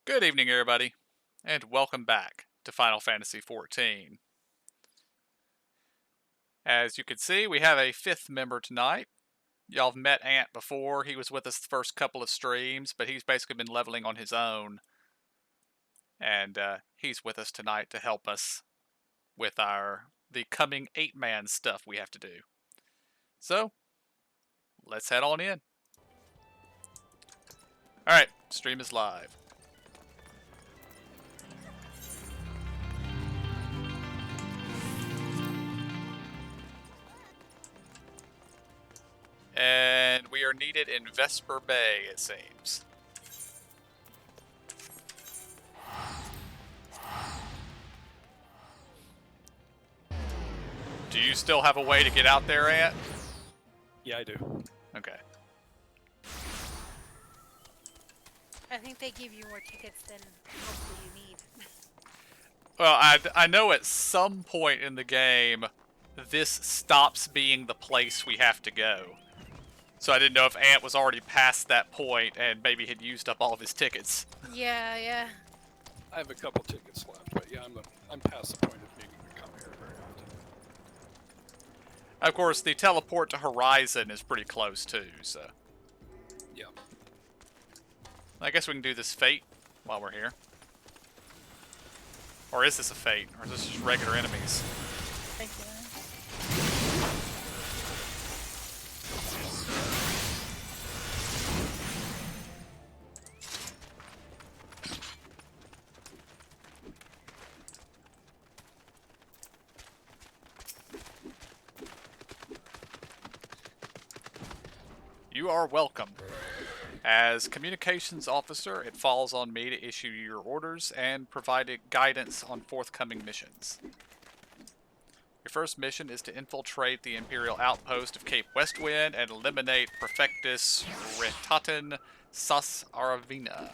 Good evening, everybody, and welcome back to Final Fantasy XIV. As you can see, we have a fifth member tonight. Y'all have met Ant before. He was with us the first couple of streams, but he's basically been leveling on his own. And he's with us tonight to help us with the coming 8-man stuff we have to do. So, let's head on in. Alright, stream is live. And we are needed in Vesper Bay, it seems. Do you still have a way to get out there, Ant? Yeah, I do. Okay. I think they give you more tickets than hopefully you need. Well, I know at some point in the game, this stops being the place we have to go. So I didn't know if Ant was already past that point and maybe had used up all of his tickets. Yeah. I have a couple tickets left, but yeah, I'm past the point of needing to come here very often. Of course, the teleport to Horizon is pretty close too, so... Yeah. I guess we can do this fate while we're here. Or is this a fate? Or is this just regular enemies? Thank you. You are welcome. As communications officer, it falls on me to issue your orders and provide guidance on forthcoming missions. Your first mission is to infiltrate the Imperial outpost of Cape Westwind and eliminate Prefectus Retaten Sas Aravina.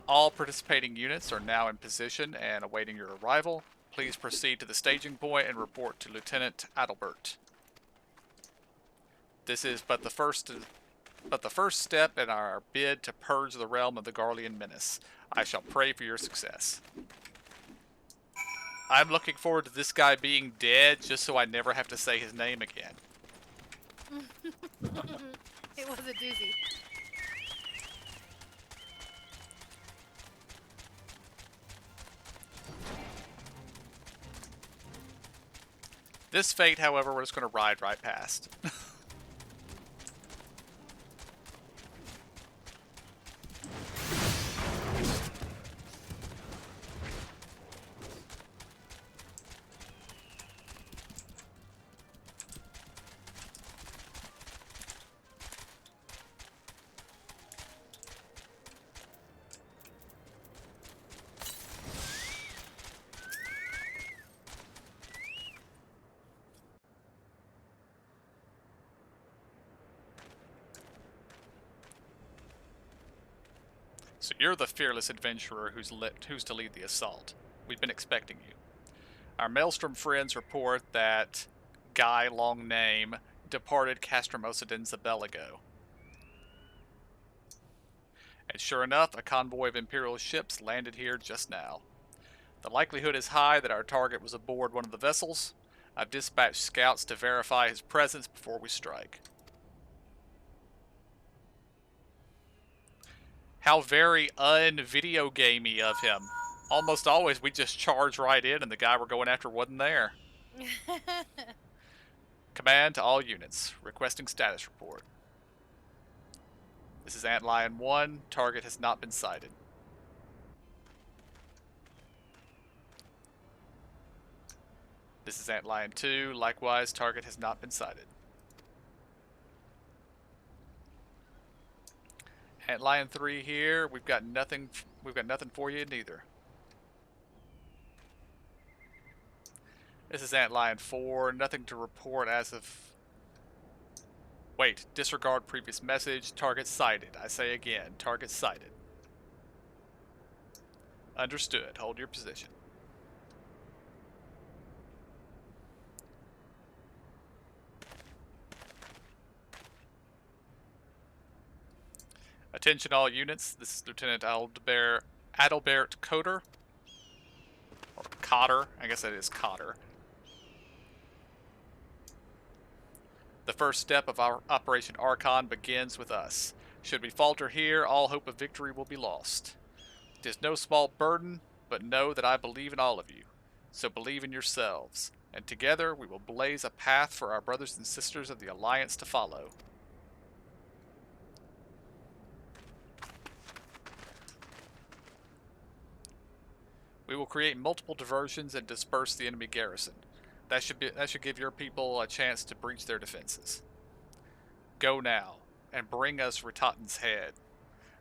All participating units are now in position and awaiting your arrival. Please proceed to the staging point and report to Lieutenant Adalbert. This is but the first step in our bid to purge the realm of the Garlean menace. I shall pray for your success. I'm looking forward to this guy being dead just so I never have to say his name again. It was a doozy. This fate, however, we're just going to ride right past. So you're the fearless adventurer who's to lead the assault. We've been expecting you. Our Maelstrom friends report that Guy, long name, departed Castrum Occidens a bell ago. And sure enough, a convoy of Imperial ships landed here just now. The likelihood is high that our target was aboard one of the vessels. I've dispatched scouts to verify his presence before we strike. How very un-video gamey of him. Almost always we just charge right in and the guy we're going after wasn't there. Command to all units. Requesting status report. This is Antlion 1. Target has not been sighted. This is Antlion 2. Likewise, target has not been sighted. Antlion 3 here. We've got nothing for you neither. This is Antlion 4. Nothing to report as of... Wait, disregard previous message. Target sighted. I say again, target sighted. Understood. Hold your position. Attention all units, this is Lieutenant Adalbert Coder. Or Cotter, I guess that is Cotter. The first step of our Operation Archon begins with us. Should we falter here, all hope of victory will be lost. It is no small burden, but know that I believe in all of you. So believe in yourselves, and together we will blaze a path for our brothers and sisters of the Alliance to follow. We will create multiple diversions and disperse the enemy garrison. That should give your people a chance to breach their defenses. Go now, and bring us Ratatan's head.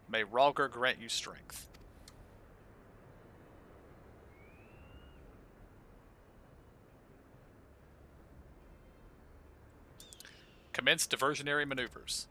May Rhalgr grant you strength. Commence diversionary maneuvers.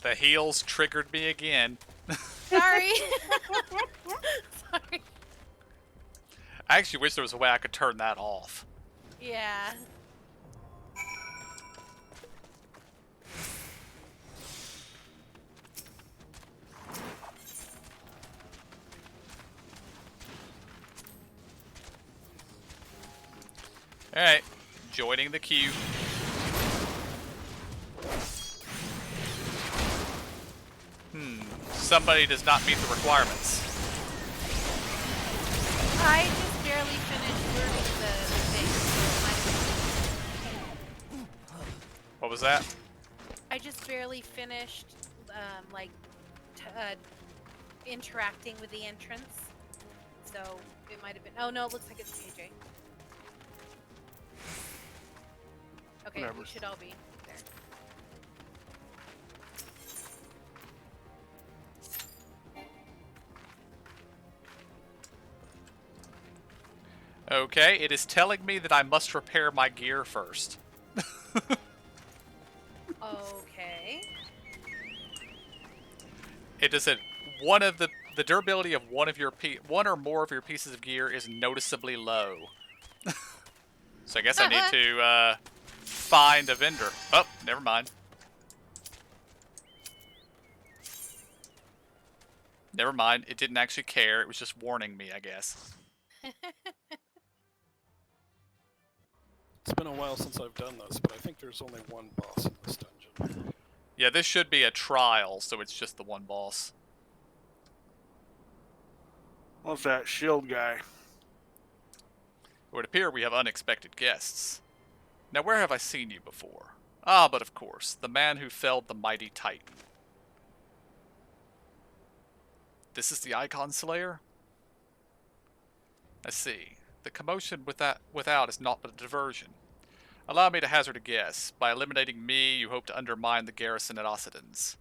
The heals triggered me again. Sorry. Sorry. I actually wish there was a way I could turn that off. Yeah. Alright, joining the queue. Somebody does not meet the requirements. I just barely finished learning the thing. What was that? I just barely finished, interacting with the entrance. So it might have been. Oh no, it looks like it's KJ. Okay, Whatever. we should all be there. Okay, it is telling me that I must repair my gear first. Okay. It is said one of the durability of one or more of your pieces of gear is noticeably low. So I guess I need to find a vendor. Oh, never mind. Never mind. It didn't actually care. It was just warning me, I guess. It's been a while since I've done this, but I think there's only one boss in this dungeon. Yeah, this should be a trial, so it's just the one boss. What's that shield guy? It would appear we have unexpected guests. Now, where have I seen you before? Ah, but of course, the man who felled the mighty Titan. This is the Icon Slayer? I see. The commotion without is naught but a diversion. Allow me to hazard a guess. By eliminating me, you hope to undermine the garrison at Occidens.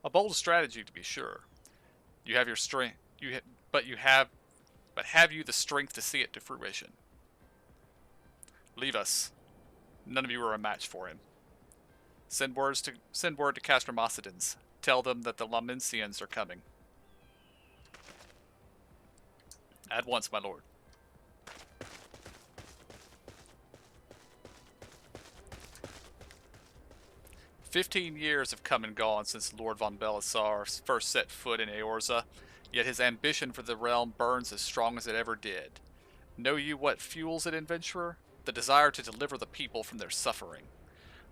A bold strategy, to be sure. You have your strength, but have you the strength to see it to fruition? Leave us. None of you are a match for him. Send word to Castrum Occidens. Tell them that the Lamensians are coming. At once, my lord. "15 years have come and gone since Lord von Belisar first set foot in Eorza, yet his ambition for the realm burns as strong as it ever did. Know you what fuels it, adventurer? The desire to deliver the people from their suffering.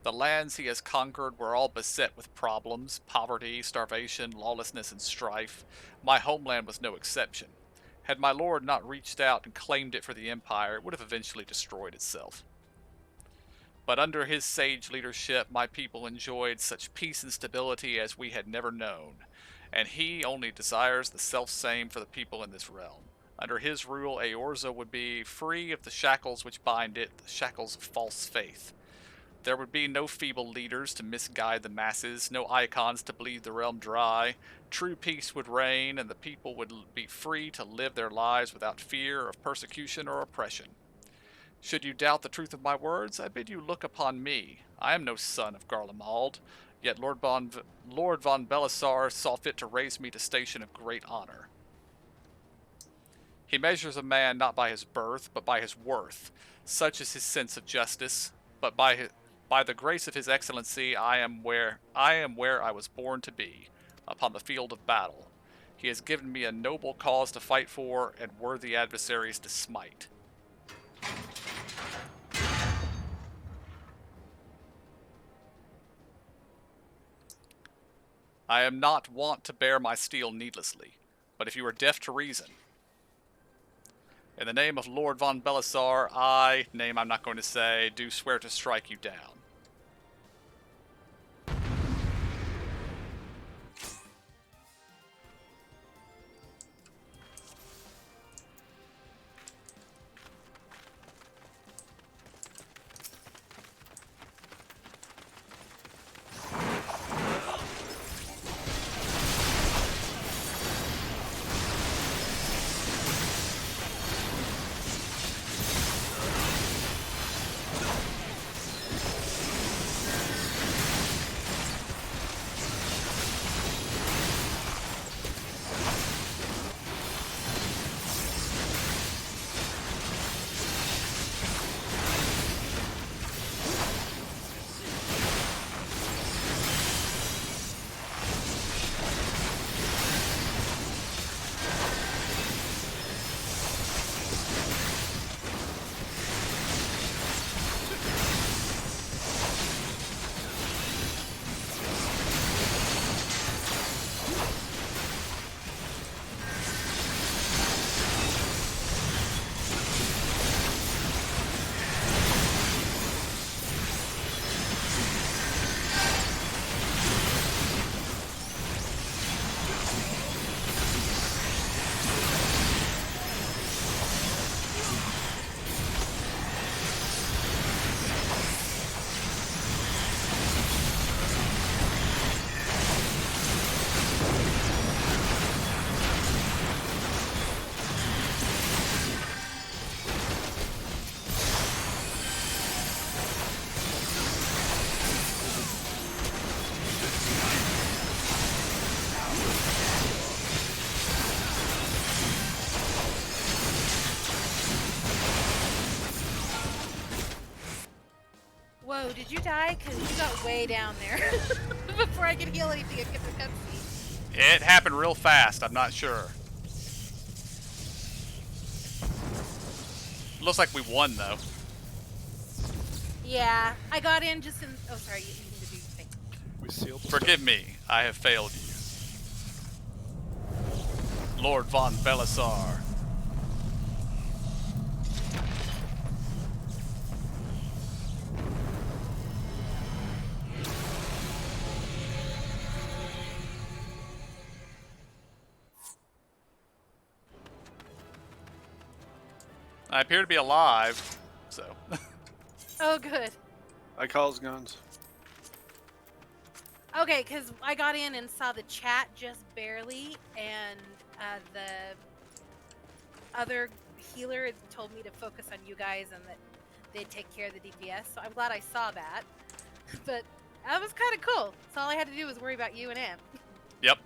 The lands he has conquered were all beset with problems, poverty, starvation, lawlessness, and strife. My homeland was no exception. Had my lord not reached out and claimed it for the Empire, it would have eventually destroyed itself. But under his sage leadership, my people enjoyed such peace and stability as we had never known, and he only desires the self-same for the people in this realm. Under his rule, Eorza would be free of the shackles which bind it, the shackles of false faith. There would be no feeble leaders to misguide the masses, no icons to bleed the realm dry. True peace would reign, and the people would be free to live their lives without fear of persecution or oppression. Should you doubt the truth of my words, I bid you look upon me. I am no son of Garlemald, yet Lord von Belisar saw fit to raise me to station of great honor. He measures a man not by his birth, but by his worth. Such is his sense of justice. But by the grace of his excellency, I am where I was born to be, upon the field of battle. He has given me a noble cause to fight for, and worthy adversaries to smite. I am not wont to bear my steel needlessly, but if you are deaf to reason, in the name of Lord von Belisar, name I'm not going to say, do swear to strike you down. Whoa, did you die? Because you got way down there. Before I could heal anything, I get the cutscene. It happened real fast, I'm not sure. Looks like we won, though. Yeah, I got in just in... Oh, sorry, you need to do your thing. We sealed the Forgive me, I have failed you. Lord von Belisar. I appear to be alive, so. Oh, good. I calls guns. Okay, because I got in and saw the chat just barely, and the other healer had told me to focus on you guys and that they'd take care of the DPS, so I'm glad I saw that. But that was kind of cool. So all I had to do was worry about you and Am. Yep.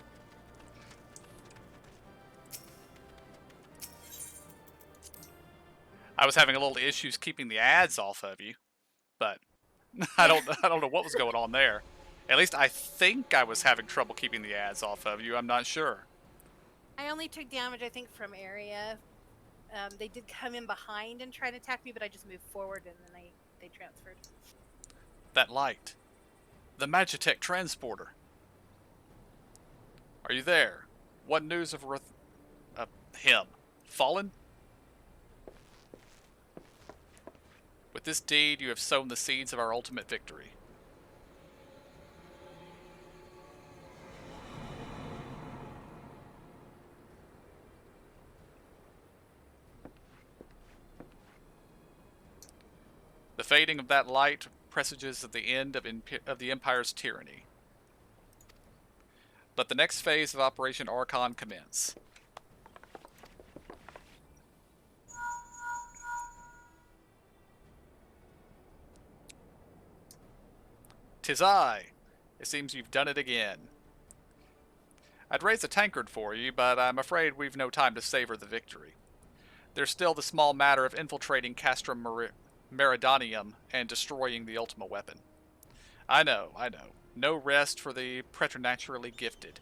I was having a little issues keeping the ads off of you, but I don't know what was going on there. At least I think I was having trouble keeping the ads off of you. I'm not sure. I only took damage, I think, from area. They did come in behind and try to attack me, but I just moved forward and then they transferred. That light. The Magitech transporter. Are you there? What news of him? Fallen? With this deed, you have sown the seeds of our ultimate victory. The fading of that light presages of the end of the Empire's tyranny. Let the next phase of Operation Archon commence. "'Tis I. It seems you've done it again. I'd raise a tankard for you, but I'm afraid we've no time to savor the victory. There's still the small matter of infiltrating Castrum Meridanium and destroying the Ultima weapon. I know. No rest for the preternaturally gifted.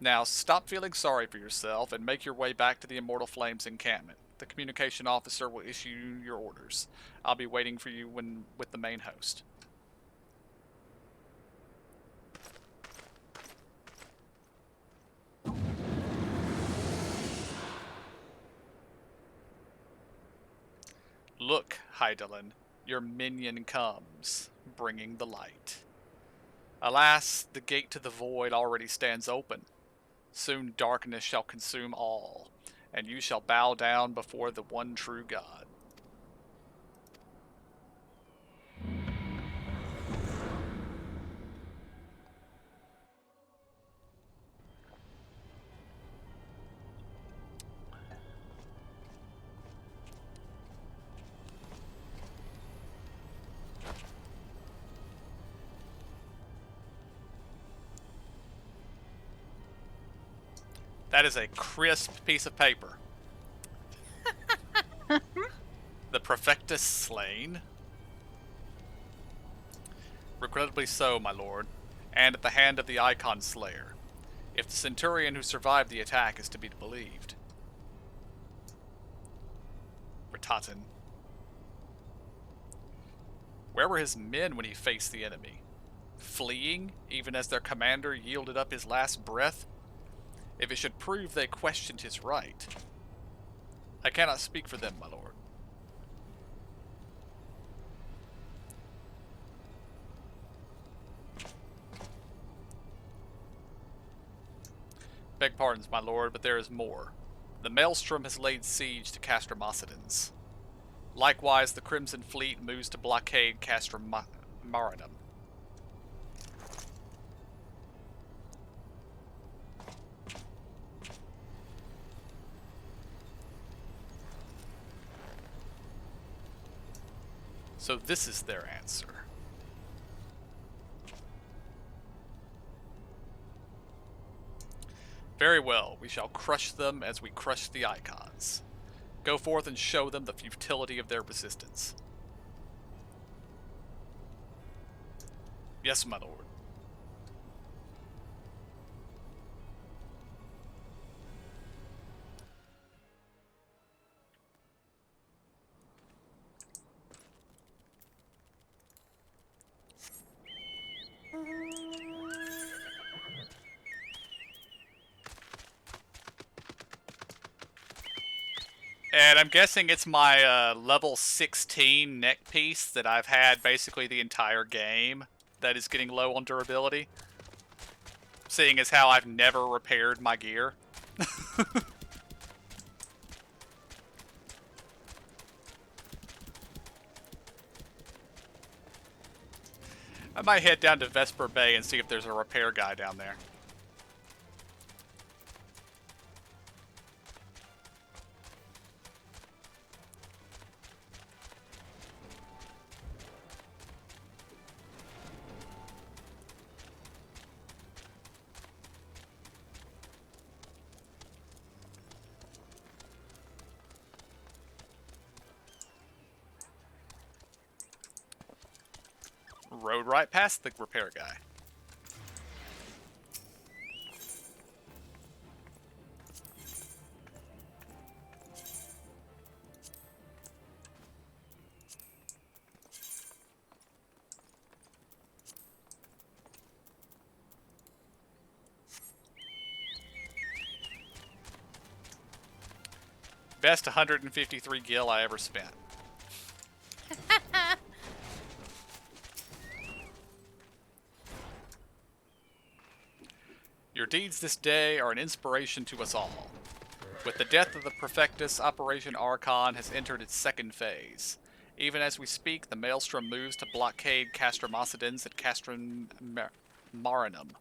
Now stop feeling sorry for yourself and make your way back to the Immortal Flames encampment. The communication officer will issue your orders. I'll be waiting for you with the main host." "Look, Hydaelyn, your minion comes, bringing the light. Alas, the gate to the void already stands open. Soon darkness shall consume all, and you shall bow down before the one true God." That is a crisp piece of paper. The Prefectus slain? Regrettably so, my lord, and at the hand of the Icon Slayer, if the Centurion who survived the attack is to be believed. Ratatin. Where were his men when he faced the enemy? Fleeing, even as their commander yielded up his last breath? If it should prove they questioned his right. I cannot speak for them, my lord. Beg pardons, my lord, but there is more. The Maelstrom has laid siege to Castrum Occidens. Likewise, the Crimson Fleet moves to blockade Castrum Marinum. So this is their answer. Very well, we shall crush them as we crush the Icons. Go forth and show them the futility of their resistance. Yes, my lord. And I'm guessing it's my level 16 neck piece that I've had basically the entire game that is getting low on durability. Seeing as how I've never repaired my gear. I might head down to Vesper Bay and see if there's a repair guy down there. Rode right past the repair guy. Best 153 gil I ever spent. Your deeds this day are an inspiration to us all. With the death of the Perfectus, Operation Archon has entered its second phase. Even as we speak, the Maelstrom moves to blockade Castrum Occidens at Castrum Marinum.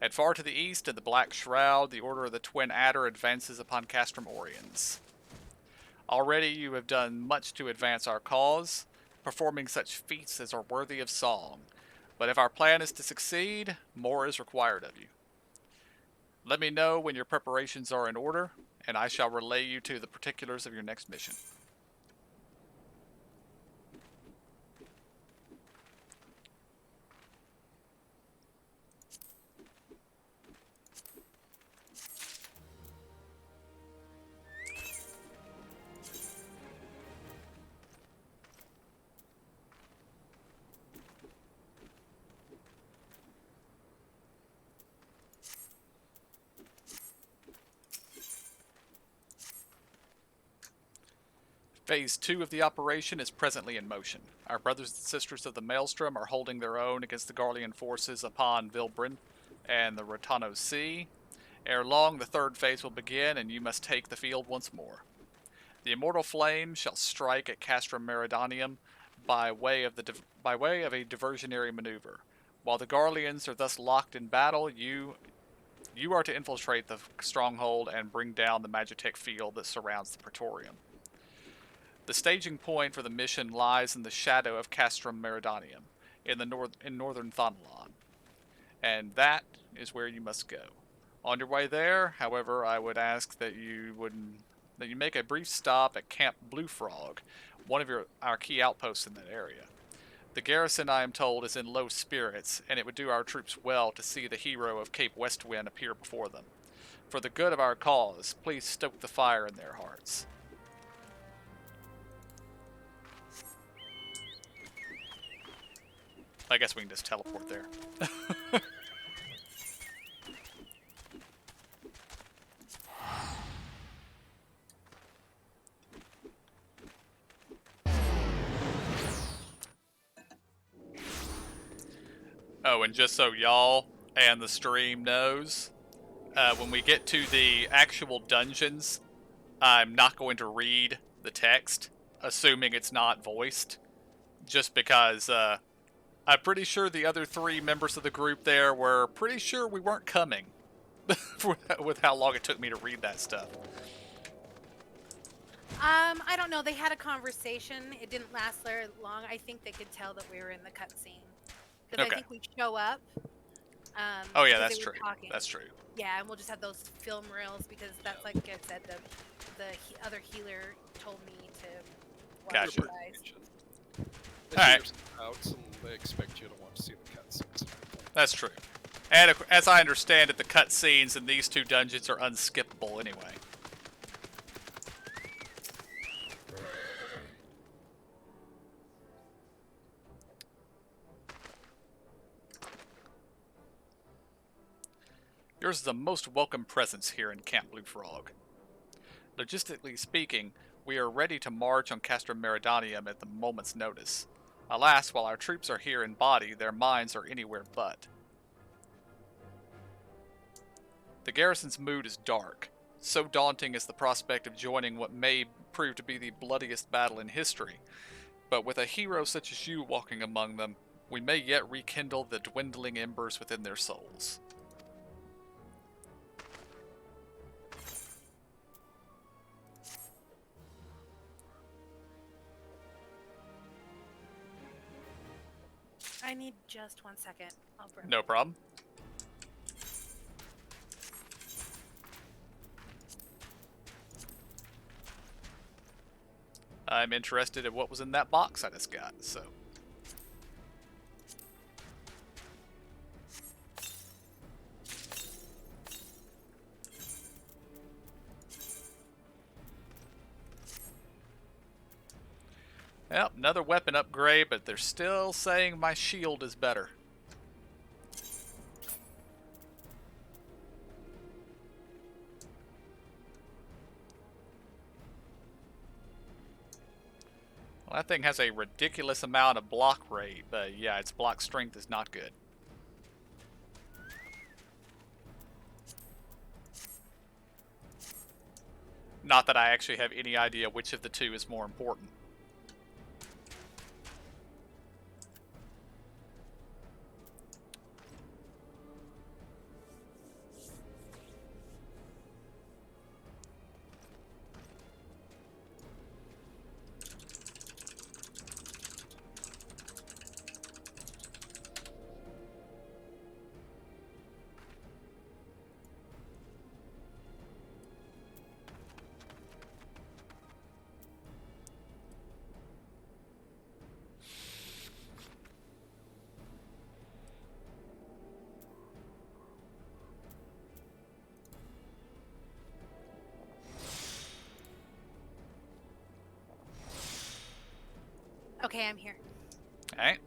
At far to the east, in the Black Shroud, the Order of the Twin Adder advances upon Castrum Oriens. Already you have done much to advance our cause, performing such feats as are worthy of song. But if our plan is to succeed, more is required of you. Let me know when your preparations are in order, and I shall relay you to the particulars of your next mission. Phase 2 of the operation is presently in motion. Our brothers and sisters of the Maelstrom are holding their own against the Garlean forces upon Vilbrin and the Rotano Sea. Ere long, the third phase will begin, and you must take the field once more. The immortal flame shall strike at Castrum Meridanium by way of a diversionary maneuver. While the Garleans are thus locked in battle, you are to infiltrate the stronghold and bring down the Magitech field that surrounds the Praetorium. The staging point for the mission lies in the shadow of Castrum Meridanium, in northern Thonalon, and that is where you must go. On your way there, however, I would ask that you make a brief stop at Camp Blue Frog, one of our key outposts in that area. The garrison, I am told, is in low spirits, and it would do our troops well to see the hero of Cape Westwind appear before them. For the good of our cause, please stoke the fire in their hearts. I guess we can just teleport there. Oh, and just so y'all and the stream knows, when we get to the actual dungeons, I'm not going to read the text, assuming it's not voiced, just because I'm pretty sure the other 3 members of the group there were pretty sure we weren't coming with how long it took me to read that stuff. I don't know. They had a conversation. It didn't last very long. I think they could tell that we were in the cutscene. Because Okay. I think we show up. Oh yeah, because that's they were true. talking. That's true. Yeah, and we'll just have those film reels because that's like I said, the other healer told me to watch Gotcha. you guys. They Alright. figure something out, and they expect you to want to see the cutscenes. That's true. And as I understand it, the cutscenes in these 2 dungeons are unskippable anyway. Yours is a most welcome presence here in Camp Blue Frog. Logistically speaking, we are ready to march on Castrum Meridanium at the moment's notice. Alas, while our troops are here in body, their minds are anywhere but. The garrison's mood is dark. So daunting is the prospect of joining what may prove to be the bloodiest battle in history. But with a hero such as you walking among them, we may yet rekindle the dwindling embers within their souls. I need just 1 second. I'll bring No problem. I'm interested in what was in that box I just got, so. Yep, another weapon upgrade, but they're still saying my shield is better. Well, that thing has a ridiculous amount of block rate, but yeah, its block strength is not good. Not that I actually have any idea which of the two is more important. Okay, I'm here. Alright.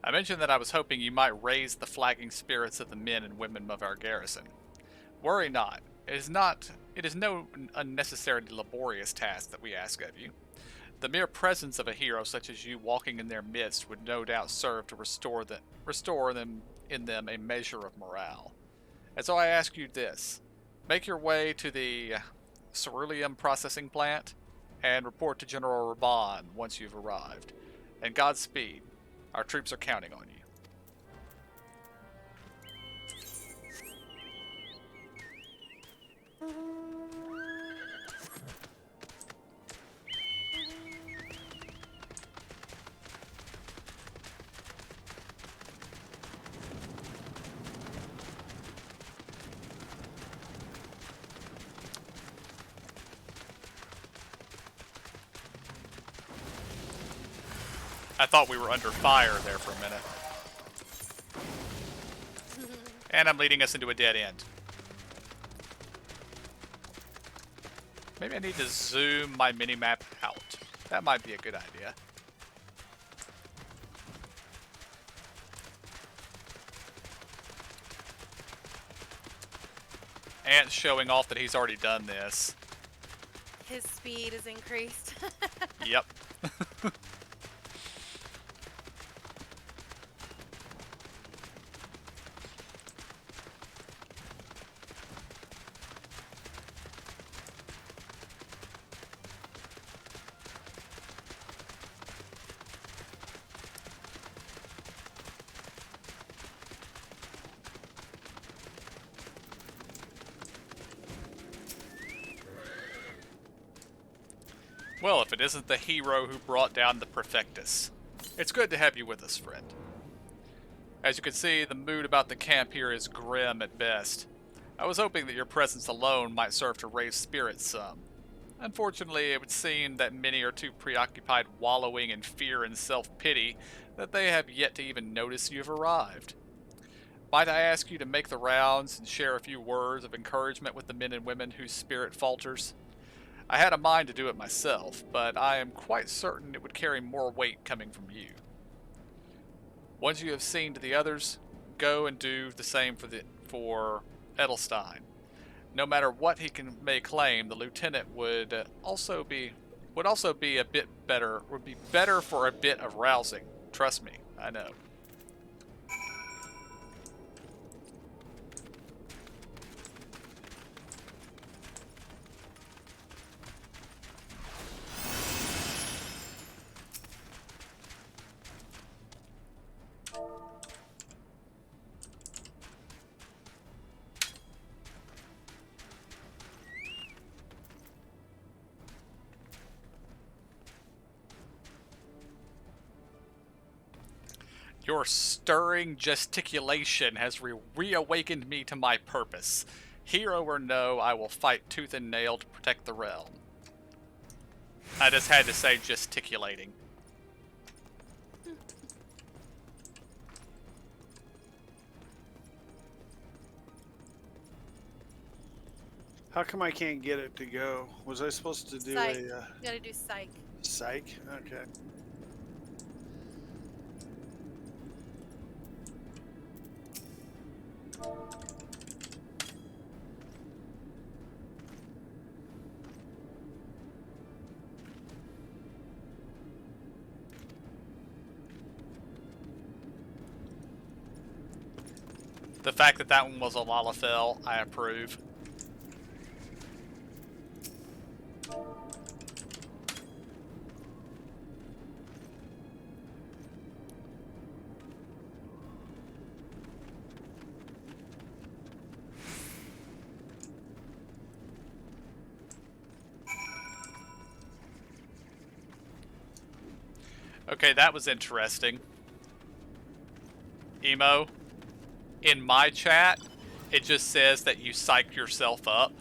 I mentioned that I was hoping you might raise the flagging spirits of the men and women of our garrison. Worry not. It is no unnecessarily laborious task that we ask of you. The mere presence of a hero such as you walking in their midst would no doubt serve to restore them in them a measure of morale. And so I ask you this. Make your way to the ceruleum processing plant and report to General Raban once you've arrived. And Godspeed. Our troops are counting on you. I thought we were under fire there for a minute. And I'm leading us into a dead end. Maybe I need to zoom my minimap out. That might be a good idea. Ant's showing off that he's already done this. His speed is increased. Yep. Well, if it isn't the hero who brought down the Perfectus. It's good to have you with us, friend. As you can see, the mood about the camp here is grim at best. I was hoping that your presence alone might serve to raise spirits some. Unfortunately, it would seem that many are too preoccupied wallowing in fear and self-pity that they have yet to even notice you've arrived. Might I ask you to make the rounds and share a few words of encouragement with the men and women whose spirit falters? I had a mind to do it myself, but I am quite certain it would carry more weight coming from you. Once you have seen to the others, go and do the same for Edelstein. No matter what he may claim, the lieutenant would be better for a bit of rousing. Trust me, I know. Your stirring gesticulation has reawakened me to my purpose. Hero or no, I will fight tooth and nail to protect the realm. I just had to say gesticulating. How come I can't get it to go? Was I supposed to do Psych. a You gotta do psych. psych? Okay. The fact that that one was a Lalafell, I approve. Okay, that was interesting. Emo, in my chat, it just says that you psyched yourself up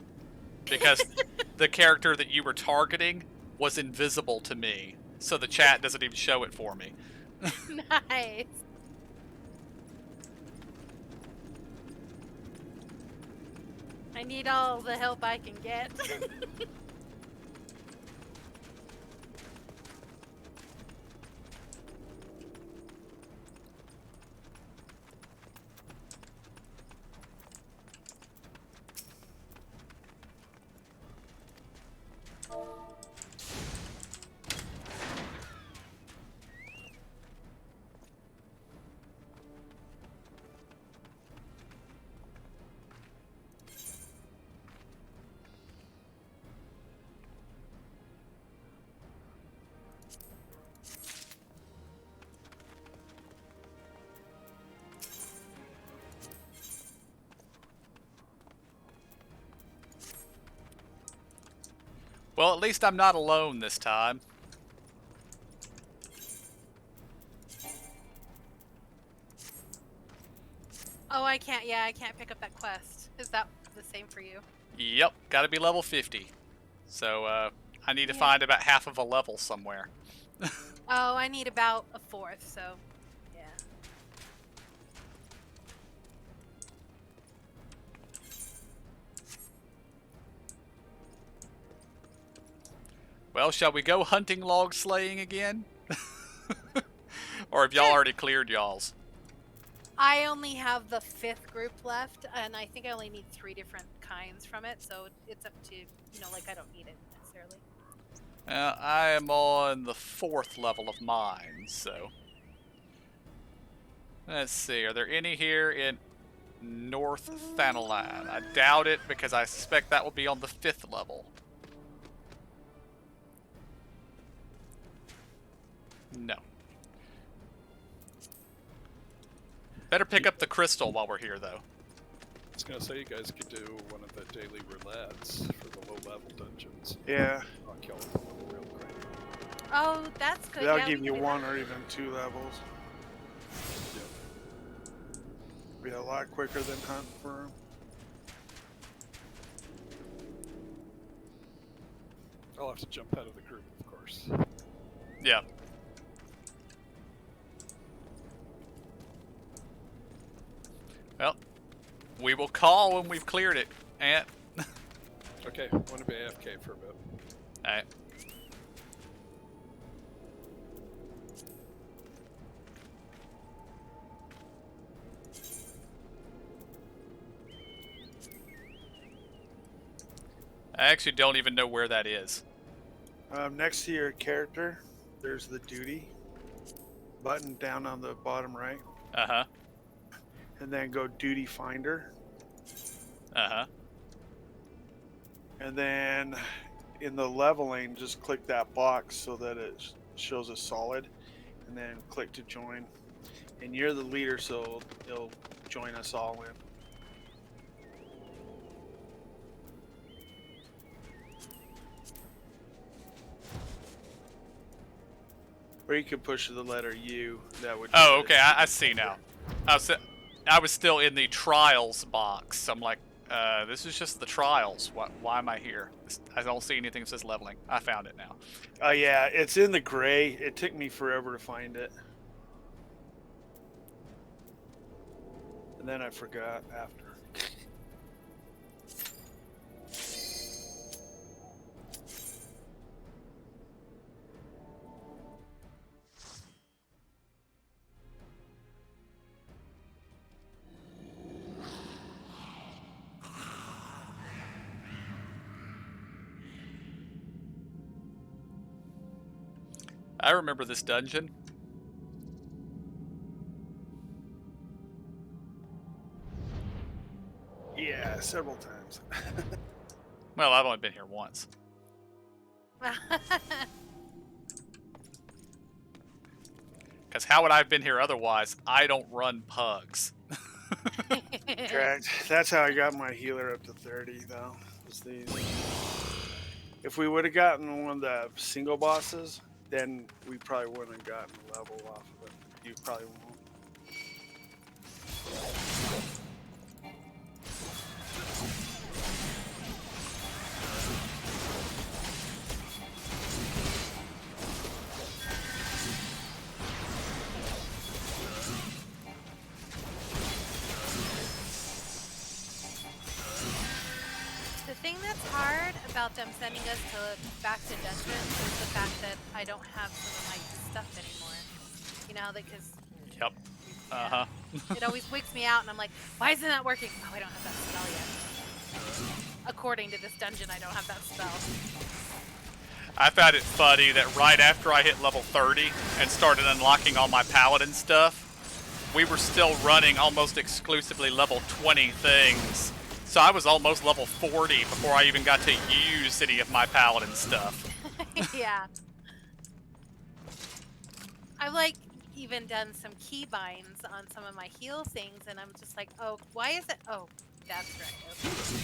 because the character that you were targeting was invisible to me, so the chat doesn't even show it for me. Nice. I need all the help I can get. Well, at least I'm not alone this time. Oh, I can't. Yeah, I can't pick up that quest. Is that the same for you? Yep, gotta be level 50. So, I need to Yeah. find about half of a level somewhere. Oh, I need about a fourth. So, yeah. Well, shall we go hunting log slaying again? Or have y'all already cleared y'all's? I only have the 5th group left, and I think I only need 3 different kinds from it. So it's up to like I don't need it necessarily. I am on the 4th level of mine, so... Let's see, are there any here in North Thanalan? I doubt it, because I suspect that will be on the 5th level. No. Better pick up the crystal while we're here, though. I was gonna say you guys could do one of the daily roulettes for the low-level dungeons. Yeah. I'll kill them real quick. Oh, that's good. They'll yeah, give we you can do 1 that. or even 2 levels. Yep. Be a lot quicker than hunting for them. I'll have to jump out of the group, of course. Yeah. Well, we will call when we've cleared it, Ant. Okay, I'm gonna be AFK for a bit. Alright. I actually don't even know where that is. Next to your character, there's the duty button down on the bottom right. Uh-huh. And then go duty finder. Uh-huh. And then in the leveling, just click that box so that it shows a solid. And then click to join. And you're the leader, so it'll join us all in. Or you could push the letter U. That would. Oh, okay. I see now. I was still in the trials box. I'm like, this is just the trials. Why am I here? I don't see anything that says leveling. I found it now. Oh yeah, it's in the gray. It took me forever to find it. And then I forgot after. I remember this dungeon. Yeah, several times. Well, I've only been here once. Because how would I have been here otherwise? I don't run pugs. Correct. That's how I got my healer up to 30, though. Was these. If we would have gotten one of the single bosses, then we probably wouldn't have gotten a level off of it. You probably won't. The thing that's hard about them sending us back to dungeons is the fact that I don't have some of my stuff anymore. You know, because Yep. Uh-huh. it always wigs me out, and I'm like, why isn't that working? Oh, I don't have that spell yet. According to this dungeon, I don't have that spell. I found it funny that right after I hit level 30 and started unlocking all my paladin stuff, we were still running almost exclusively level 20 things. So I was almost level 40 before I even got to use any of my paladin stuff. Yeah. I've like even done some key binds on some of my heal things, and I'm just like, oh, why is it? Oh, that's right. Okay.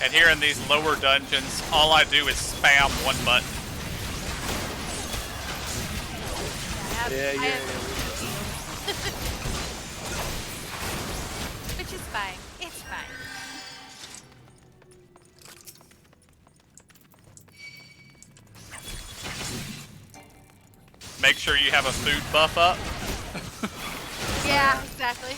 And here in these lower dungeons, all I do is spam one button. Yeah. Which is fine. It's fine. Make sure you have a food buff up. Yeah, exactly.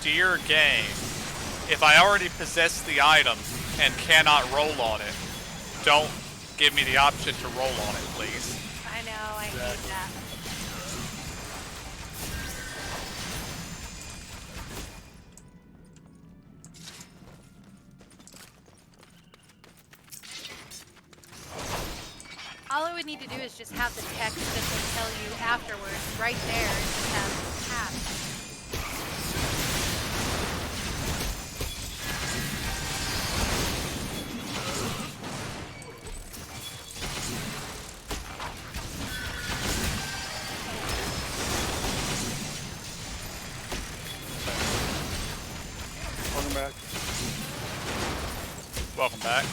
dear game, if I already possess the item and cannot roll on it, don't give me the option to roll on it, please. I know, I hate that. All I would need to do is just have the text that will tell you afterwards, right there, and just have tab. Welcome back. Welcome back.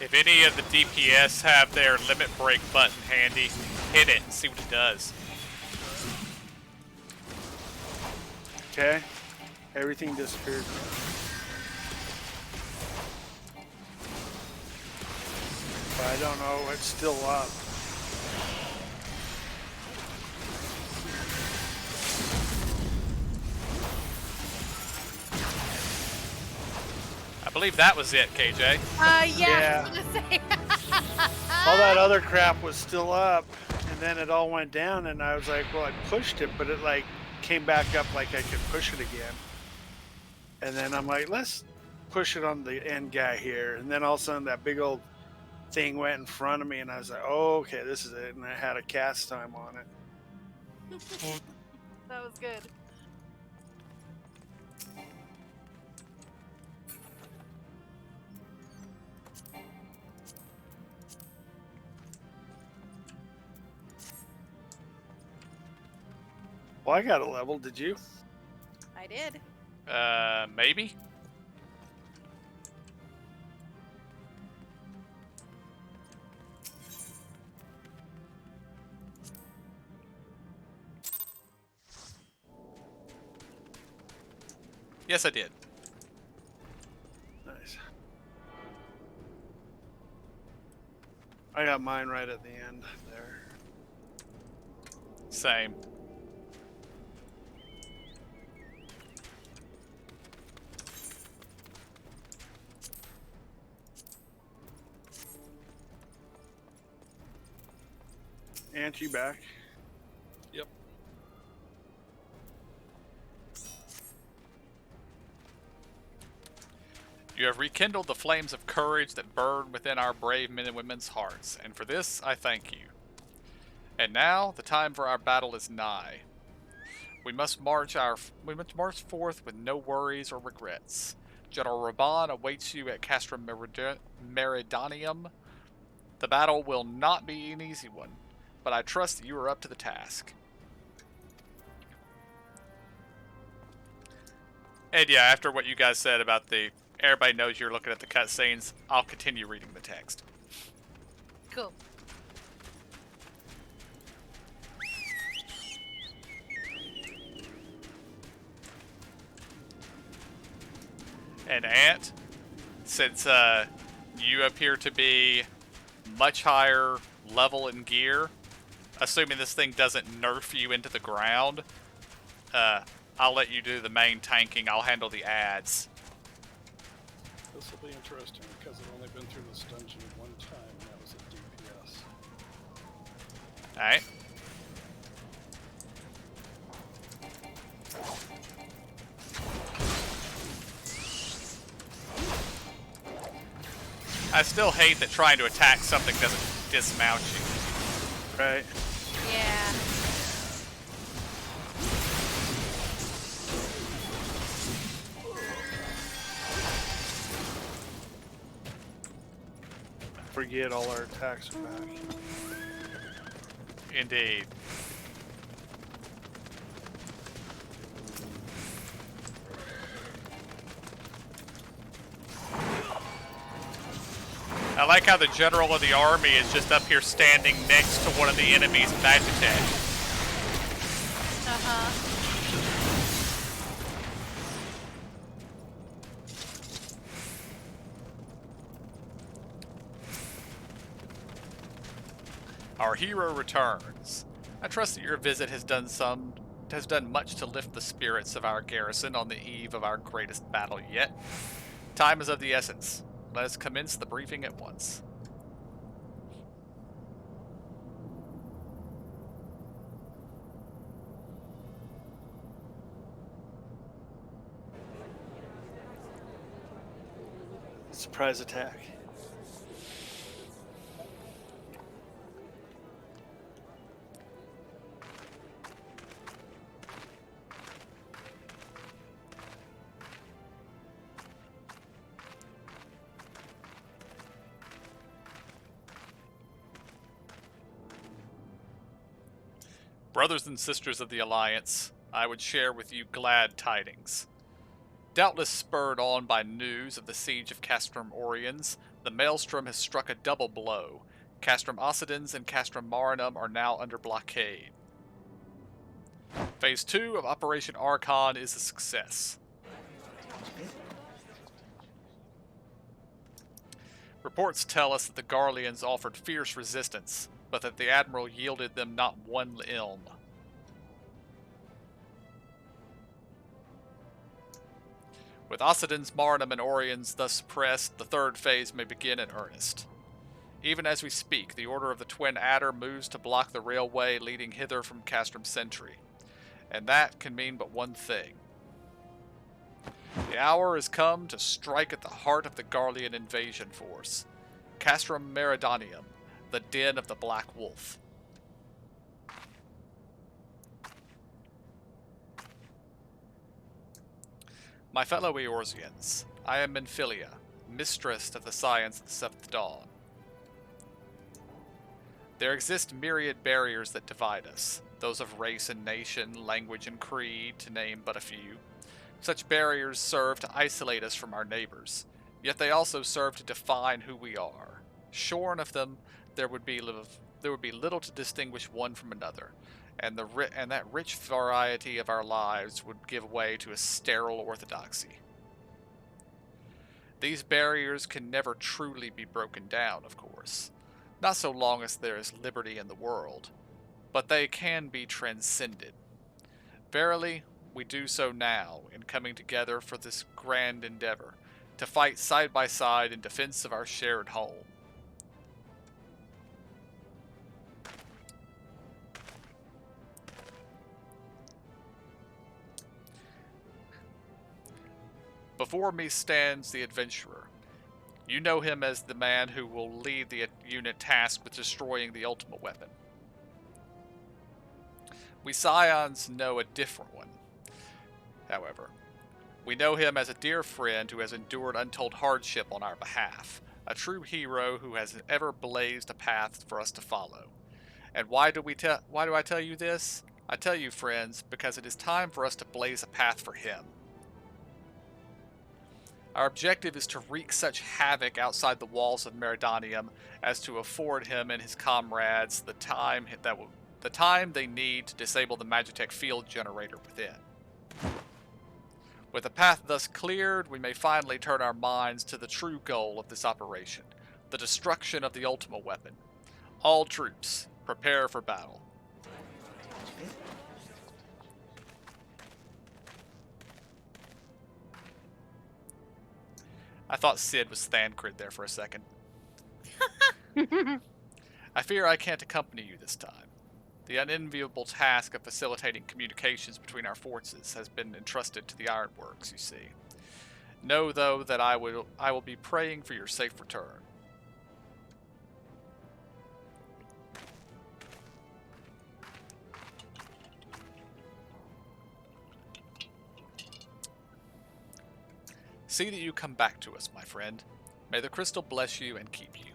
If any of the DPS have their limit break button handy, hit it and see what it does. Okay. Everything disappeared. But I don't know. It's still up. I believe that was it, KJ. Yeah. I was gonna say. All that other crap was still up, and then it all went down, and I was like, well, I pushed it, but it like came back up like I could push it again. And then I'm like, let's push it on the end guy here. And then all of a sudden that big old thing went in front of me, and I was like, oh, okay, this is it. And I had a cast time on it. That was good. Well, I got a level. Did you? I did. Maybe? Yes, I did. Nice. I got mine right at the end there. Same. Ant, you back? Yep. You have rekindled the flames of courage that burn within our brave men and women's hearts, and for this I thank you. And now the time for our battle is nigh. We must march forth with no worries or regrets. General Raban awaits you at Castrum Meridanium. The battle will not be an easy one, but I trust that you are up to the task. And yeah, after what you guys said about everybody knows you're looking at the cutscenes, I'll continue reading the text. Cool. And Ant, since you appear to be much higher level in gear, assuming this thing doesn't nerf you into the ground, I'll let you do the main tanking. I'll handle the ads. This will be interesting because I've only been through this dungeon one time, and that was at DPS. Alright. I still hate that trying to attack something doesn't dismount you. Right. Yeah. Forget all our attacks are back. Indeed. I like how the general of the army is just up here standing next to one of the enemy's Magitek. Uh-huh. Our hero returns. I trust that your visit has done much to lift the spirits of our garrison on the eve of our greatest battle yet. Time is of the essence. Let us commence the briefing at once. Surprise attack. Brothers and sisters of the Alliance, I would share with you glad tidings. Doubtless spurred on by news of the siege of Castrum Oriens, The Maelstrom has struck a double blow. Castrum Occidens and Castrum Marinum are now under blockade. Phase 2 of Operation Archon is a success. Reports tell us that the Garleans offered fierce resistance, but that the Admiral yielded them not one ilm. With Occidens, Marinum, and Orions thus suppressed, the third phase may begin in earnest. Even as we speak, the Order of the Twin Adder moves to block the railway leading hither from Castrum Sentry. And that can mean but one thing. The hour has come to strike at the heart of the Garlean invasion force. Castrum Meridanium, the den of the Black Wolf. My fellow Eorzeans, I am Menphilia, mistress of the science of the Seventh Dawn. There exist myriad barriers that divide us, those of race and nation, language and creed, to name but a few. Such barriers serve to isolate us from our neighbors, yet they also serve to define who we are. Shorn of them, there would be little to distinguish one from another, and that rich variety of our lives would give way to a sterile orthodoxy. These barriers can never truly be broken down, of course, not so long as there is liberty in the world, but they can be transcended. Verily, we do so now in coming together for this grand endeavor, to fight side by side in defense of our shared home. Before me stands the adventurer. You know him as the man who will lead the unit tasked with destroying the ultimate weapon. We Scions know a different one, however. We know him as a dear friend who has endured untold hardship on our behalf, a true hero who has ever blazed a path for us to follow. And why do I tell you this? I tell you, friends, because it is time for us to blaze a path for him. Our objective is to wreak such havoc outside the walls of Meridanium as to afford him and his comrades the time they need to disable the Magitech field generator within. With the path thus cleared, we may finally turn our minds to the true goal of this operation, the destruction of the ultimate weapon. All troops, prepare for battle. I thought Sid was Thancred there for a second. I fear I can't accompany you this time. The unenviable task of facilitating communications between our forces has been entrusted to the Ironworks, you see. Know, though, that I will be praying for your safe return. See that you come back to us, my friend. May the crystal bless you and keep you.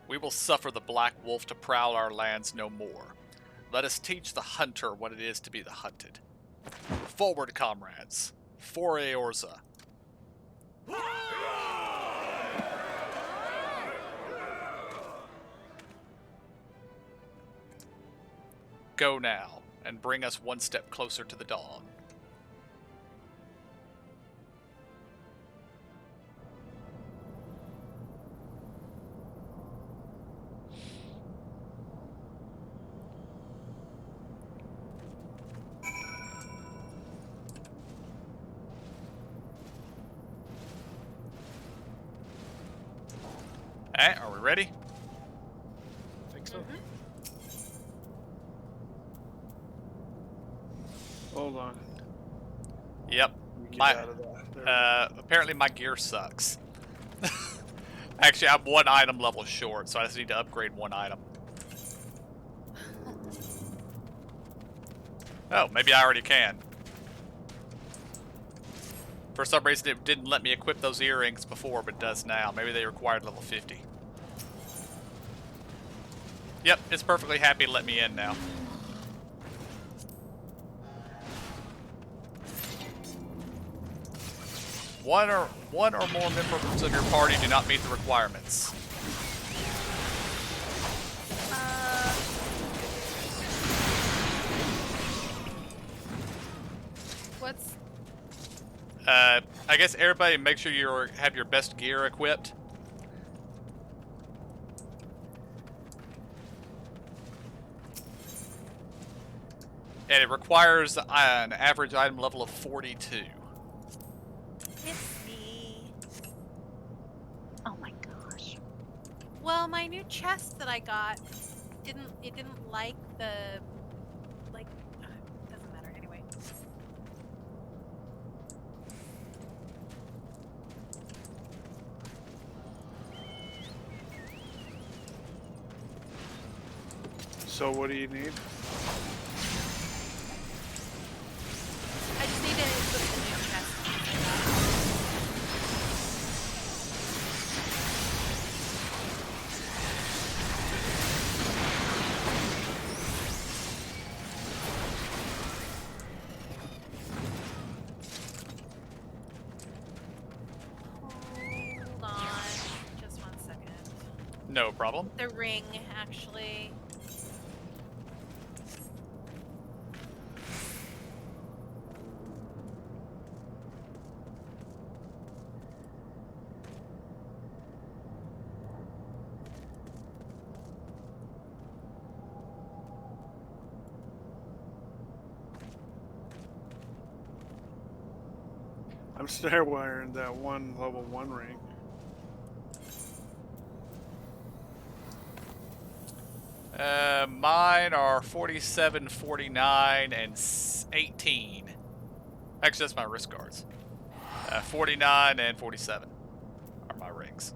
We will suffer the Black Wolf to prowl our lands no more. Let us teach the hunter what it is to be the hunted. Forward, comrades. For Eorza. Go now, and bring us one step closer to the dawn. Alright, are we ready? I think so. Hold on. Yep. Let me get My- out of that. There we go. Apparently my gear sucks. Actually, I'm one item level short, so I just need to upgrade one item. Oh, maybe I already can. For some reason, it didn't let me equip those earrings before, but it does now. Maybe they required level 50. Yep, it's perfectly happy to let me in now. One or more members of your party do not meet the requirements. What's I guess everybody make sure you have your best gear equipped. And it requires an average item level of 42. it's me? Oh my gosh. Well, my new chest that I got didn't like the doesn't matter anyway. So what do you need? I just need to equip the new chest I got. Hold on, just 1 second. No problem. The ring, actually. I'm still wearing that one level 1 ring. Mine are 47, 49, and 18. Actually, that's my wrist guards. 49 and 47 are my rings.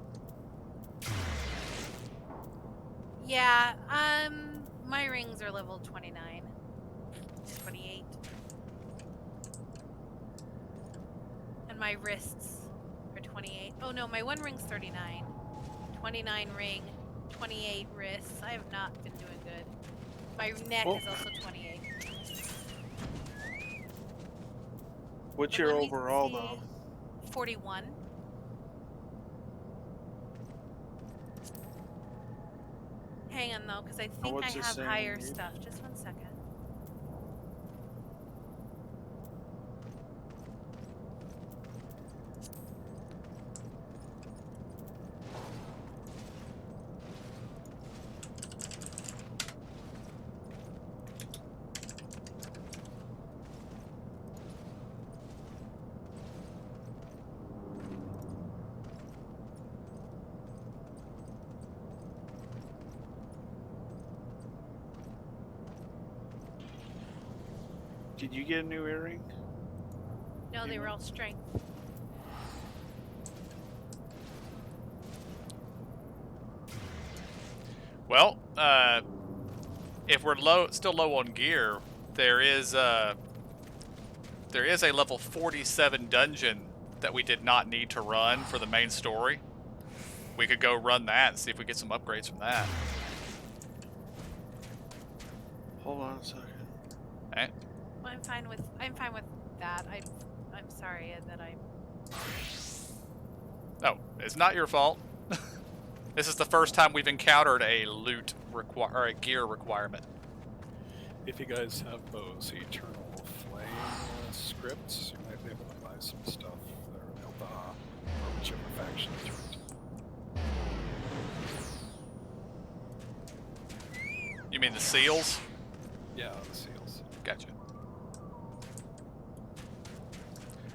Yeah, my rings are level 29. 28. And my wrists are 28. Oh no, my one ring's 39. 29 ring, 28 wrists. I have not been doing good. My neck Oh. is also 28. What's But your let me overall see. though? 41. Hang on though, because I think I what's it have saying higher you need? stuff. Just 1 second. Did you get a new earring? No, they were all strength. Well, if we're still low on gear, there is a level 47 dungeon that we did not need to run for the main story. We could go run that and see if we get some upgrades from that. Hold on a second. Eh? I'm fine with that. I'm sorry that I. No, it's not your fault. This is the first time we've encountered a loot or a gear requirement. If you guys have those Eternal Flame scripts, you might be able to buy some stuff there in Eldaha, or whichever faction is right. You mean the seals? Yeah, the seals. Gotcha.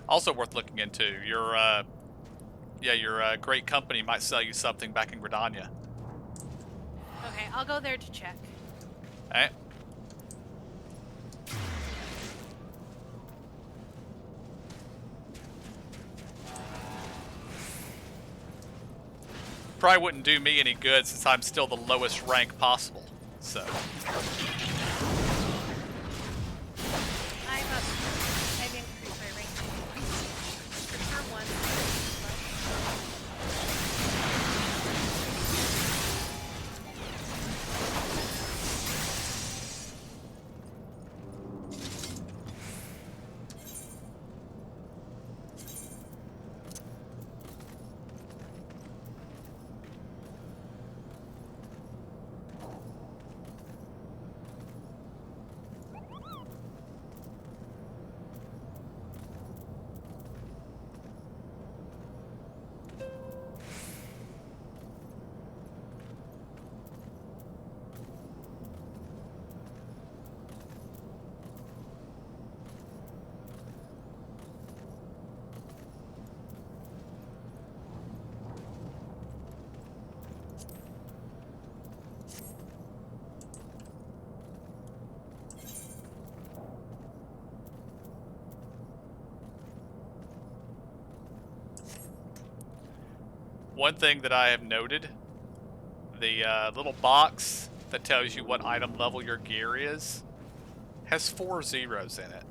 Also worth looking into. Your great company might sell you something back in Gridania. Okay, I'll go there to check. Eh? Probably wouldn't do me any good since I'm still the lowest rank possible. So. I've increased my rank for sure once. One thing that I have noted, the little box that tells you what item level your gear is has 4 zeros in it.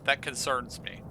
That concerns me.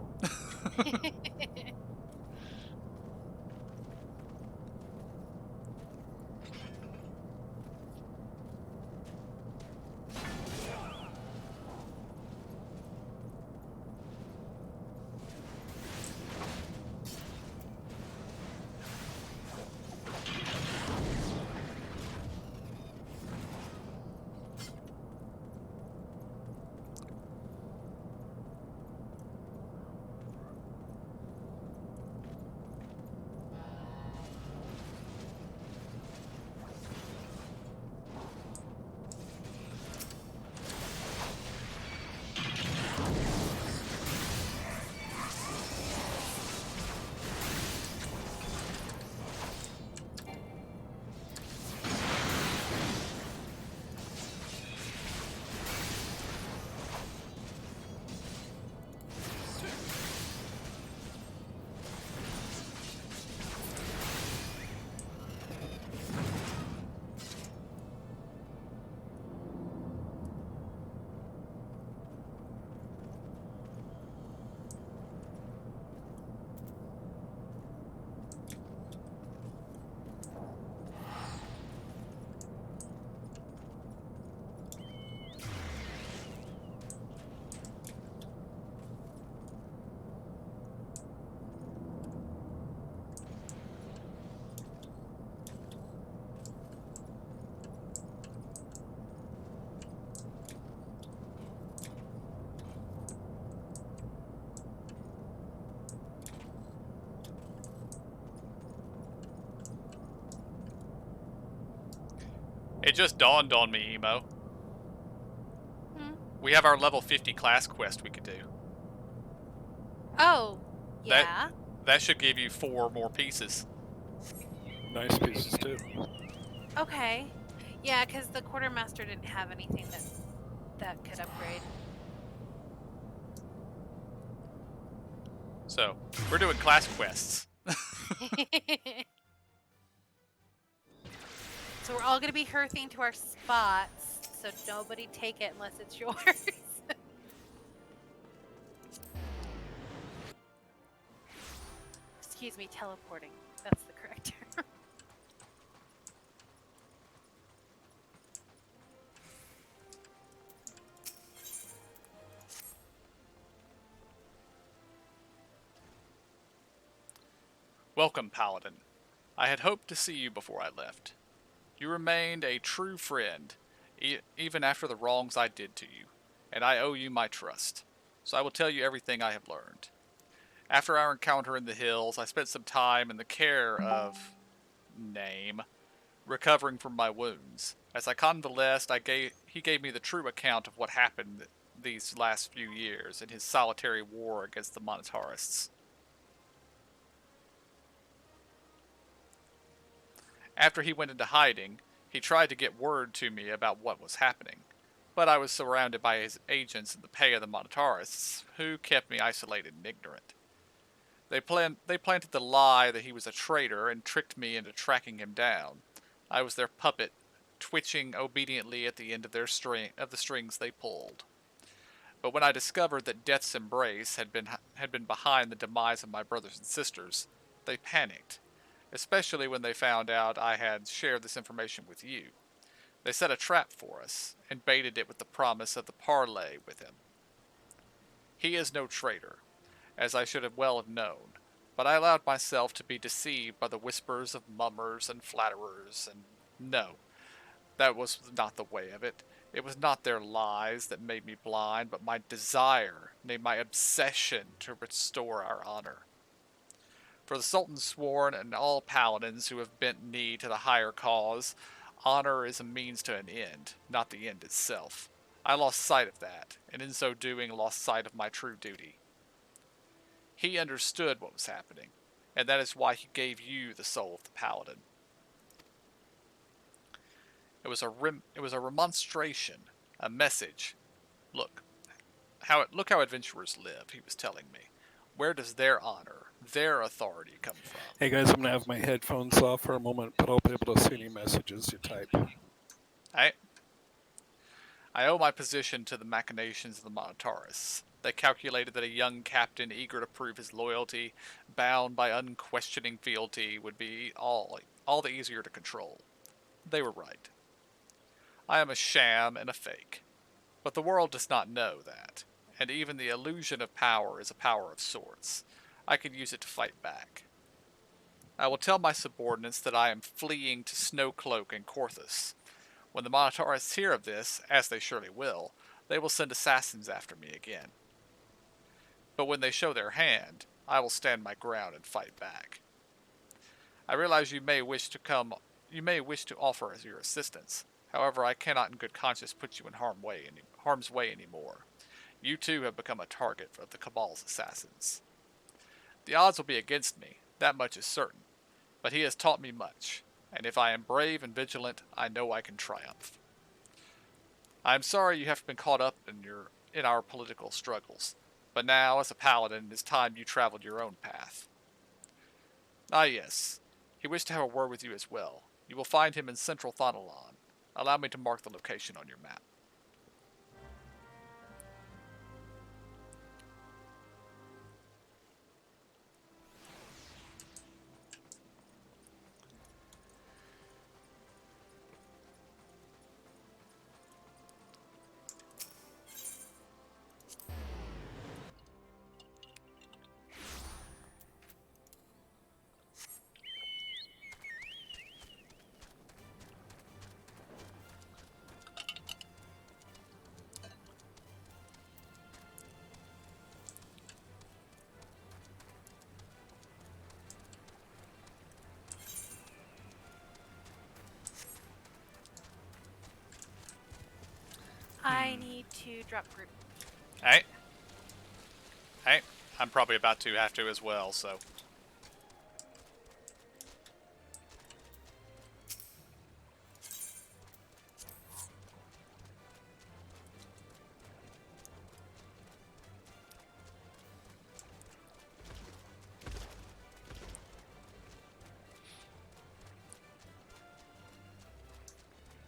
It just dawned on me, Emo. Hmm? We have our level 50 class quest we could do. Oh, yeah. That should give you 4 more pieces. Nice pieces too. Okay. Yeah, because the quartermaster didn't have anything that could upgrade. So, we're doing class quests. So we're all gonna be hearthing to our spots, so nobody take it unless it's yours. Excuse me, teleporting. That's the correct term. Welcome, Paladin. I had hoped to see you before I left. You remained a true friend, even after the wrongs I did to you, and I owe you my trust. So I will tell you everything I have learned. After our encounter in the hills, I spent some time in the care of Name, recovering from my wounds. As I convalesced, he gave me the true account of what happened these last few years in his solitary war against the Monotarists. After he went into hiding, he tried to get word to me about what was happening, but I was surrounded by his agents in the pay of the Monotarists, who kept me isolated and ignorant. They planted the lie that he was a traitor and tricked me into tracking him down. I was their puppet, twitching obediently at the end of the strings they pulled. But when I discovered that Death's Embrace had been behind the demise of my brothers and sisters, they panicked, especially when they found out I had shared this information with you. They set a trap for us, and baited it with the promise of the parley with him. He is no traitor, as I should have well have known, but I allowed myself to be deceived by the whispers of mummers and flatterers, and no, that was not the way of it. It was not their lies that made me blind, but my desire, nay, my obsession to restore our honor. For the Sultan sworn and all paladins who have bent knee to the higher cause, honor is a means to an end, not the end itself. I lost sight of that, and in so doing lost sight of my true duty. He understood what was happening, and that is why he gave you the soul of the paladin. It was a remonstration, a message. Look how adventurers live, he was telling me. Where does their honor, their authority come from? Hey guys, I'm gonna have my headphones off for a moment, but I'll be able to see any messages you type. I owe my position to the machinations of the Monotauris. They calculated that a young captain eager to prove his loyalty, bound by unquestioning fealty, would be all the easier to control. They were right. I am a sham and a fake. But the world does not know that, and even the illusion of power is a power of sorts. I could use it to fight back. I will tell my subordinates that I am fleeing to Snowcloak and Corthus. When the Monotauris hear of this, as they surely will, they will send assassins after me again. But when they show their hand, I will stand my ground and fight back. I realize you may wish to offer us your assistance. However, I cannot in good conscience put you in harm's way anymore. You too have become a target of the Cabal's assassins. The odds will be against me, that much is certain, but he has taught me much, and if I am brave and vigilant, I know I can triumph. I am sorry you have been caught up in our political struggles, but now, as a paladin, it is time you traveled your own path. Ah yes, he wished to have a word with you as well. You will find him in central Thonalon. Allow me to mark the location on your map. I need to drop group. Hey, I'm probably about to have to as well, so.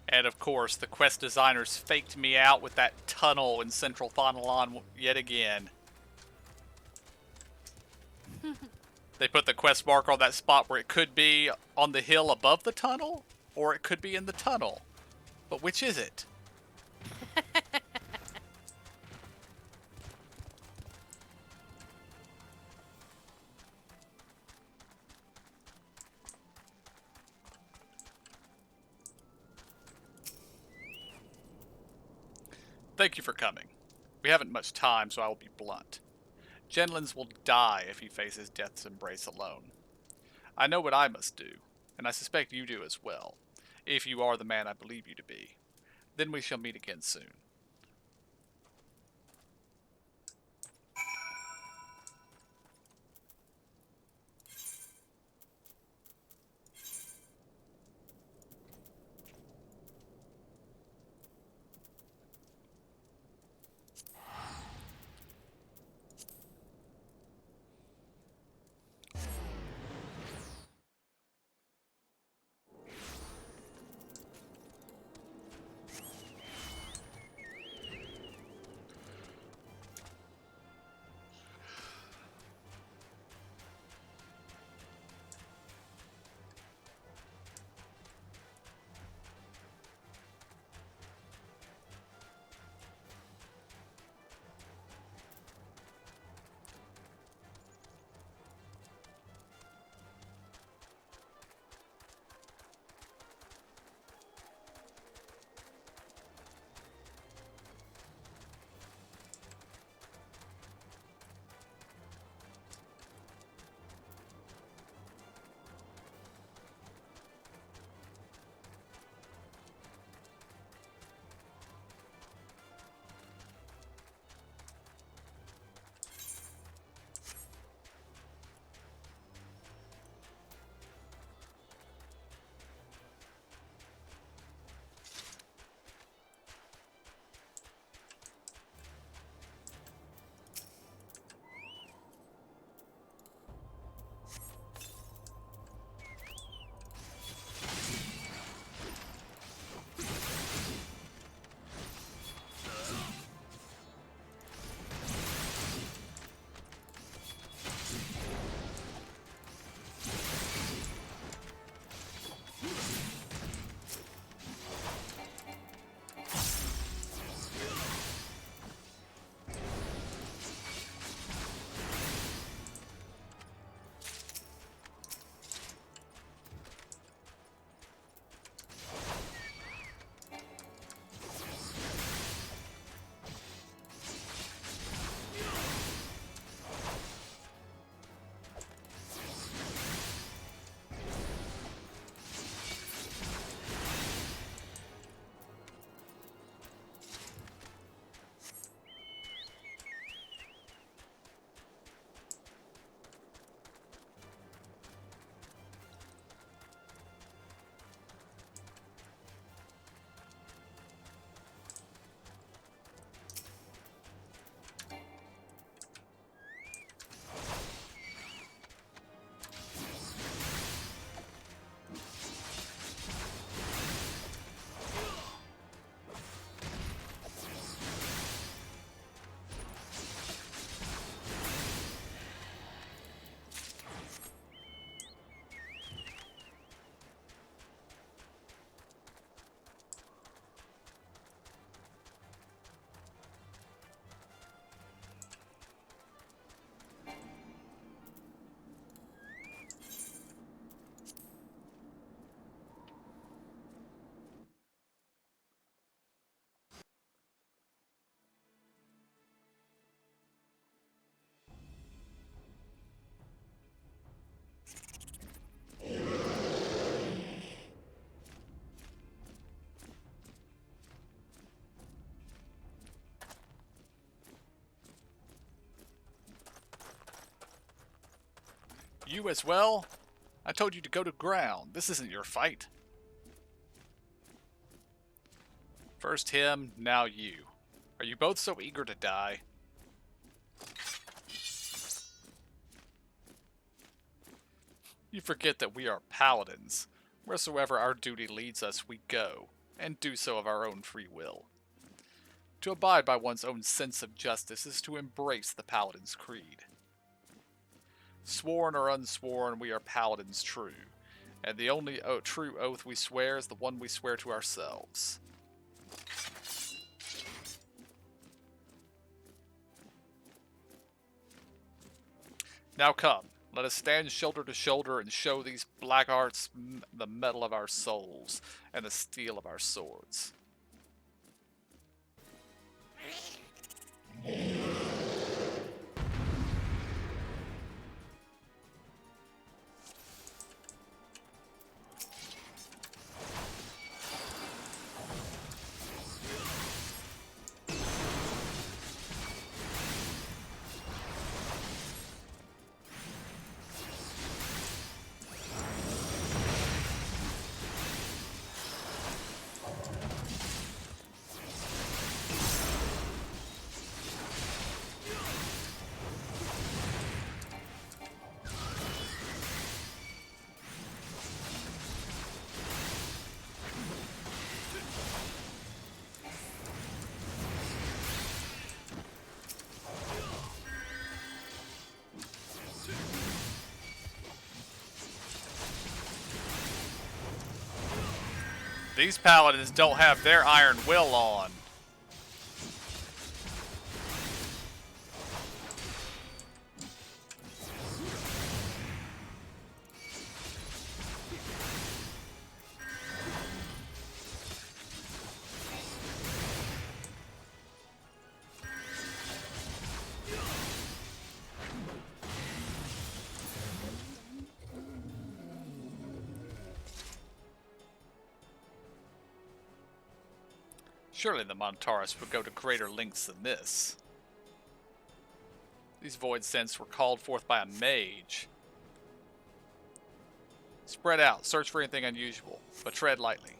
And of course, the quest designers faked me out with that tunnel in central Thonalon yet again. They put the quest marker on that spot where it could be on the hill above the tunnel, or it could be in the tunnel. But which is it? Thank you for coming. We haven't much time, so I will be blunt. Genlins will die if he faces death's embrace alone. I know what I must do, and I suspect you do as well, if you are the man I believe you to be. Then we shall meet again soon. You as well? I told you to go to ground. This isn't your fight. First him, now you. Are you both so eager to die? You forget that we are paladins. Wheresoever our duty leads us, we go, and do so of our own free will. To abide by one's own sense of justice is to embrace the paladin's creed. Sworn or unsworn, we are paladins true, and the only true oath we swear is the one we swear to ourselves. Now come, let us stand shoulder to shoulder and show these blackhearts the metal of our souls and the steel of our swords. These paladins don't have their iron will on. Surely the Montaris would go to greater lengths than this. These void scents were called forth by a mage. Spread out, search for anything unusual, but tread lightly.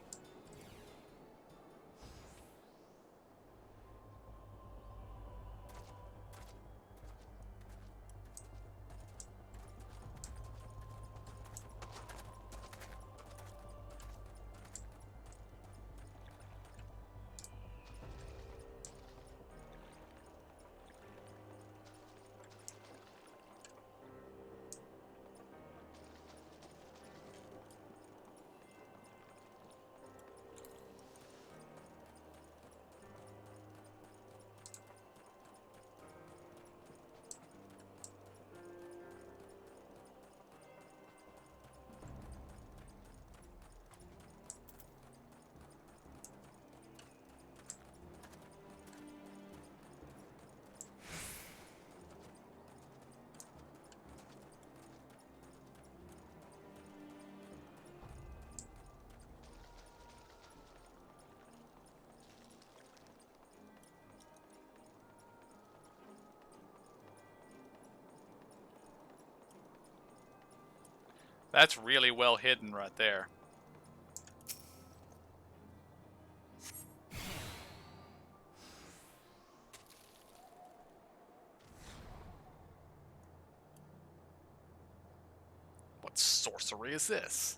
That's really well hidden right there. What sorcery is this?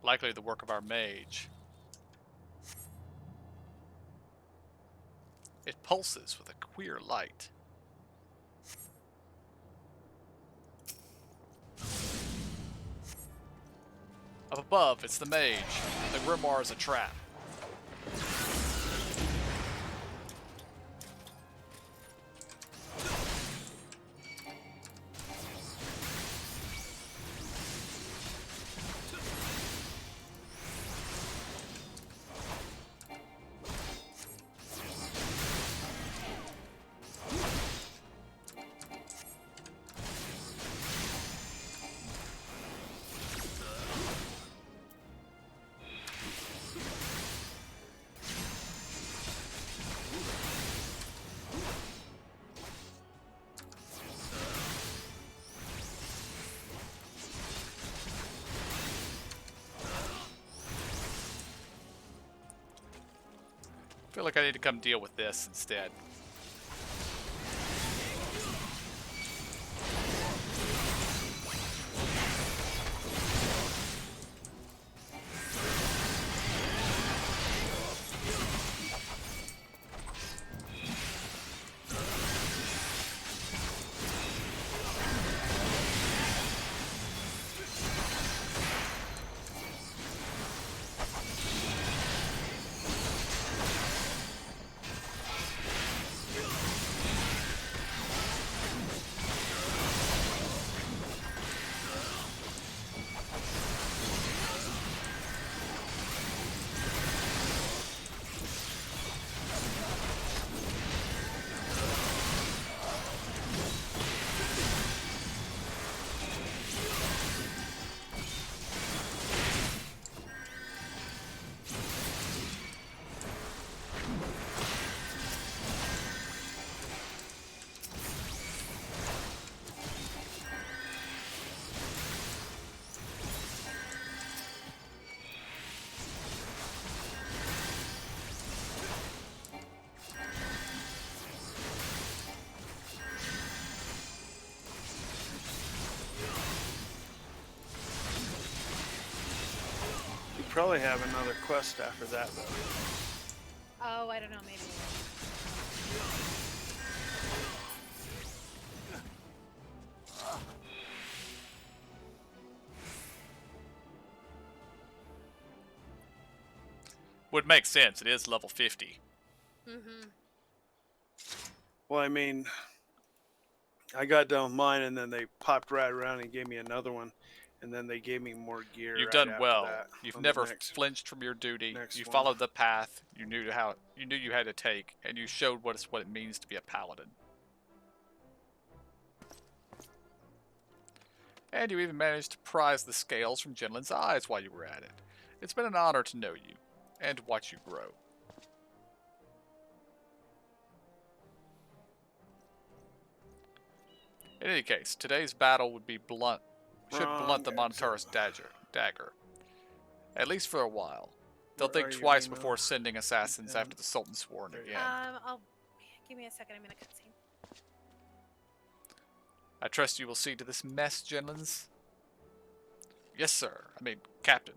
Likely the work of our mage. It pulses with a queer light. Up above, it's the mage. The grimoire is a trap. feel like I need to come deal with this instead. Probably have another quest after that, though. Oh, I don't know, maybe. Would make sense. It is level 50. Mm-hmm. Well, I mean, I got done with mine, and then they popped right around and gave me another one, and then they gave me more gear. You've right done after well. that You've on the never next- flinched from your duty. next You one. followed the path you knew you had to take, and you showed what it means to be a paladin. And you even managed to prize the scales from Jenlin's eyes while you were at it. It's been an honor to know you, and to watch you grow. In any case, today's battle would be blunt. Should Wrong blunt the exit. Montaurus dagger. At least for a while. They'll Where think are you, twice Emo? before sending assassins Yeah. after the Sultan's sworn There you again. I'll give me a second. I'm in a cutscene. I trust you will see to this mess, Jenlins. Yes, sir. Captain.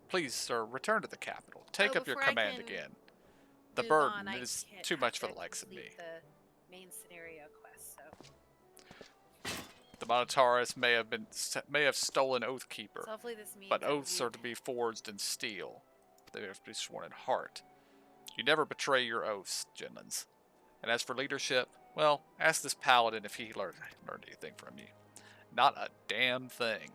Please, sir, return to the capital. Take up your before I command can again. The Move burden on, I is can't too have much for to the likes of me. complete The main scenario quest. So. The Montaurus may have stolen Oathkeeper, So hopefully this means. but I oaths are to be forged in steel. They have to be sworn in heart. You never betray your oaths, Jenlins. And as for leadership, well, ask this paladin if he learned anything from you. Not a damn thing.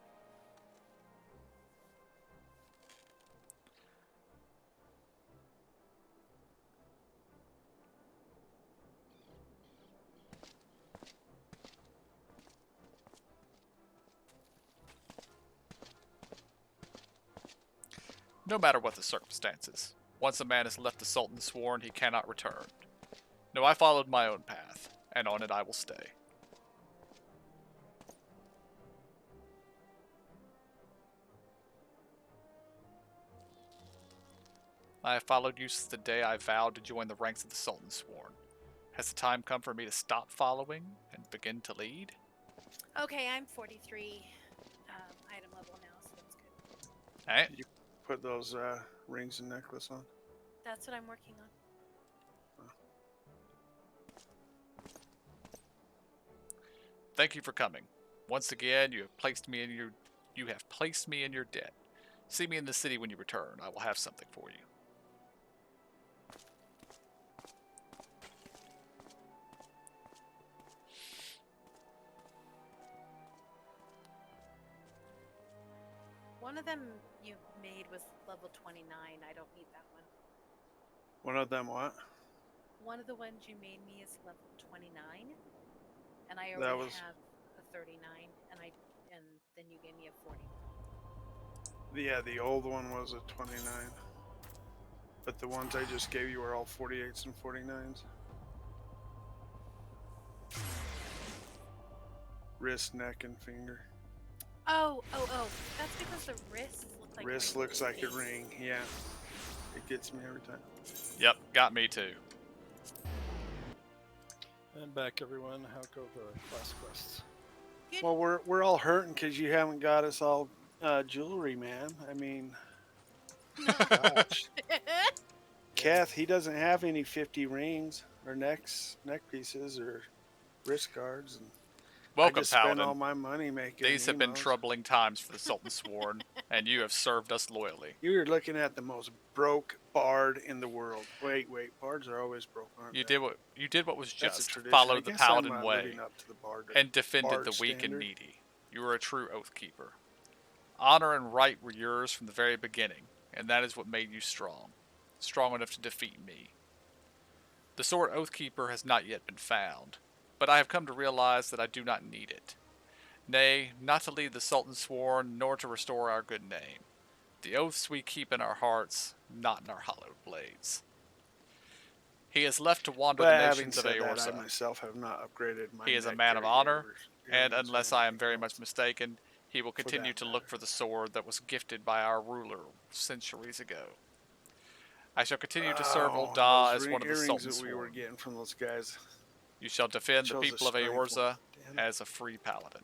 No matter what the circumstances, once a man has left the Sultan sworn, he cannot return. No, I followed my own path, and on it I will stay. I have followed you since the day I vowed to join the ranks of the Sultan sworn. Has the time come for me to stop following and begin to lead? Okay, I'm 43 item level now, so that's good. Alright. Put those rings and necklace on. That's what I'm working on. Thank you for coming. Once again, you have placed me in your debt. See me in the city when you return. I will have something for you. One of them you made was level 29. I don't need that one. One of them what? One of the ones you made me is level 29, and I That already was- have a 39, and then you gave me a 40. Yeah, the old one was a 29. But the ones I just gave you were all 48s and 49s. Wrist, neck, and finger. Oh! That's because the wrists look like Wrist rings. looks like a ring, yeah. It gets me every time. Yep, got me too. And back, everyone. How go the class quests? Good. Well, we're all hurting because you haven't got us all jewelry, man. I mean, gosh. Kath, he doesn't have any 50 rings or neck pieces or wrist guards, and I Welcome, just spent all Paladin. my money making. These have been emos. troubling times for the Sultan Sworn, and you have served us loyally. You're looking at the most broke bard in the world. Wait, bards are always broke, aren't You they? did what was That's a just, tradition. followed I the guess Paladin I'm way, living up to the bard and defended the bard weak and standard. needy. You were a true oath keeper. Honor and right were yours from the very beginning, and that is what made you strong. Strong enough to defeat me. The sword Oathkeeper has not yet been found, but I have come to realize that I do not need it. Nay, not to lead the Sultan Sworn, nor to restore our good name. The oaths we keep in our hearts, not in our hollowed blades. He is left to wander But the having nations of said that, I Eorza. myself have not upgraded my. He is a neck man of area honor, and earrings or unless I am anything very else. much mistaken, he will continue that to look matter. for the sword that was gifted by our ruler centuries ago. I shall continue to serve Oh, Ul'dah those as one of the earrings Sultan's that we were Sworn. getting from those guys. You shall defend the Chose a people of strength Eorza one. Damn it. as a free paladin.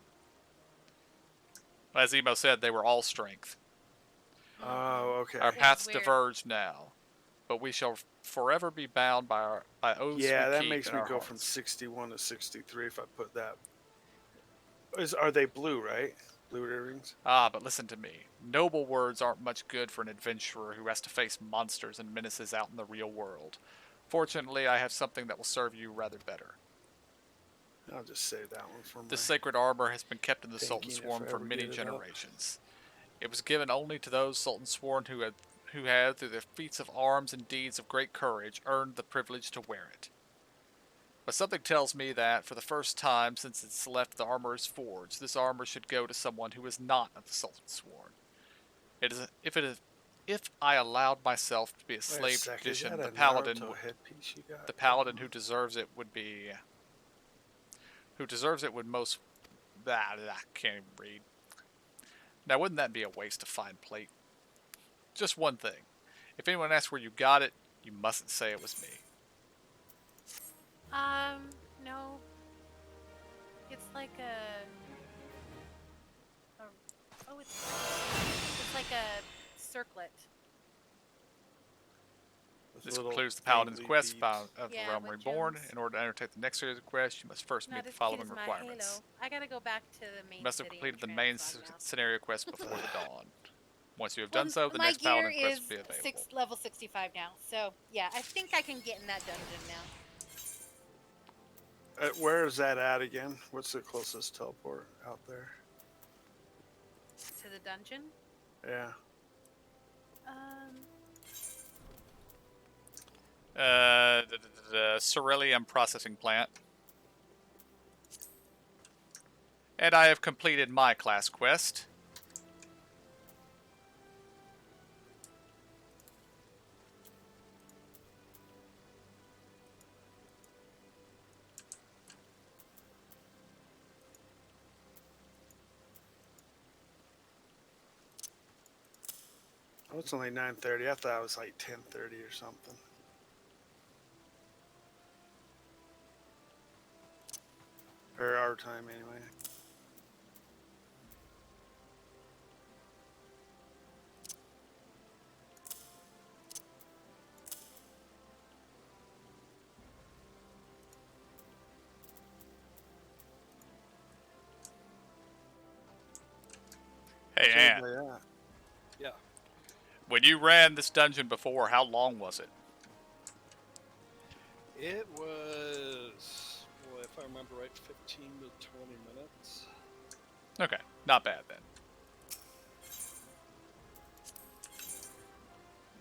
As Emo said, they were all strength. Oh, okay. Our It was paths weird. diverge now, but we shall forever be bound by oaths Yeah, we that keep makes in me our go hearts. from 61 to 63 if I put that. Are they blue, right? Blue earrings? Ah, but listen to me. Noble words aren't much good for an adventurer who has to face monsters and menaces out in the real world. Fortunately, I have something that will serve you rather better. I'll just save that one for This my sacred armor has been kept in the Sultan thinking if Sworn I for ever many get it up. generations. It was given only to those Sultan Sworn who had, through their feats of arms and deeds of great courage, earned the privilege to wear it. But something tells me that, for the first time since it's left the armorer's forge, this armor should go to someone who is not of the Sultan Sworn. If I allowed myself to be a slave to tradition, the paladin headpiece you got? the paladin who deserves it would be. Who deserves it would most. I can't even read. Now, wouldn't that be a waste of fine plate? Just one thing. If anyone asks where you got it, you mustn't say it was me. No. It's like it's like a circlet. This concludes the Paladin's quest of the Yeah, Realm with Reborn. gems. In order to undertake the next series of quests, you must first Not meet the as cute following as my requirements. Halo. I gotta go back to the main You must have city completed the and main transmog now. scenario quest before the dawn. Once you have Well, done so, the my next gear Paladin quest is will be available. level 65 now, so yeah, I think I can get in that dungeon now. Where is that at again? What's the closest teleport out there? To the dungeon. Yeah. The Cerulean processing plant. And I have completed my class quest. Oh, it's only 9:30. I thought it was like 10:30 or something. Or our time, anyway. Hey, What's Ant, everybody at? Yeah. when you ran this dungeon before, how long was it? It was, well, if I remember right, 15 to 20 minutes. Okay, not bad then.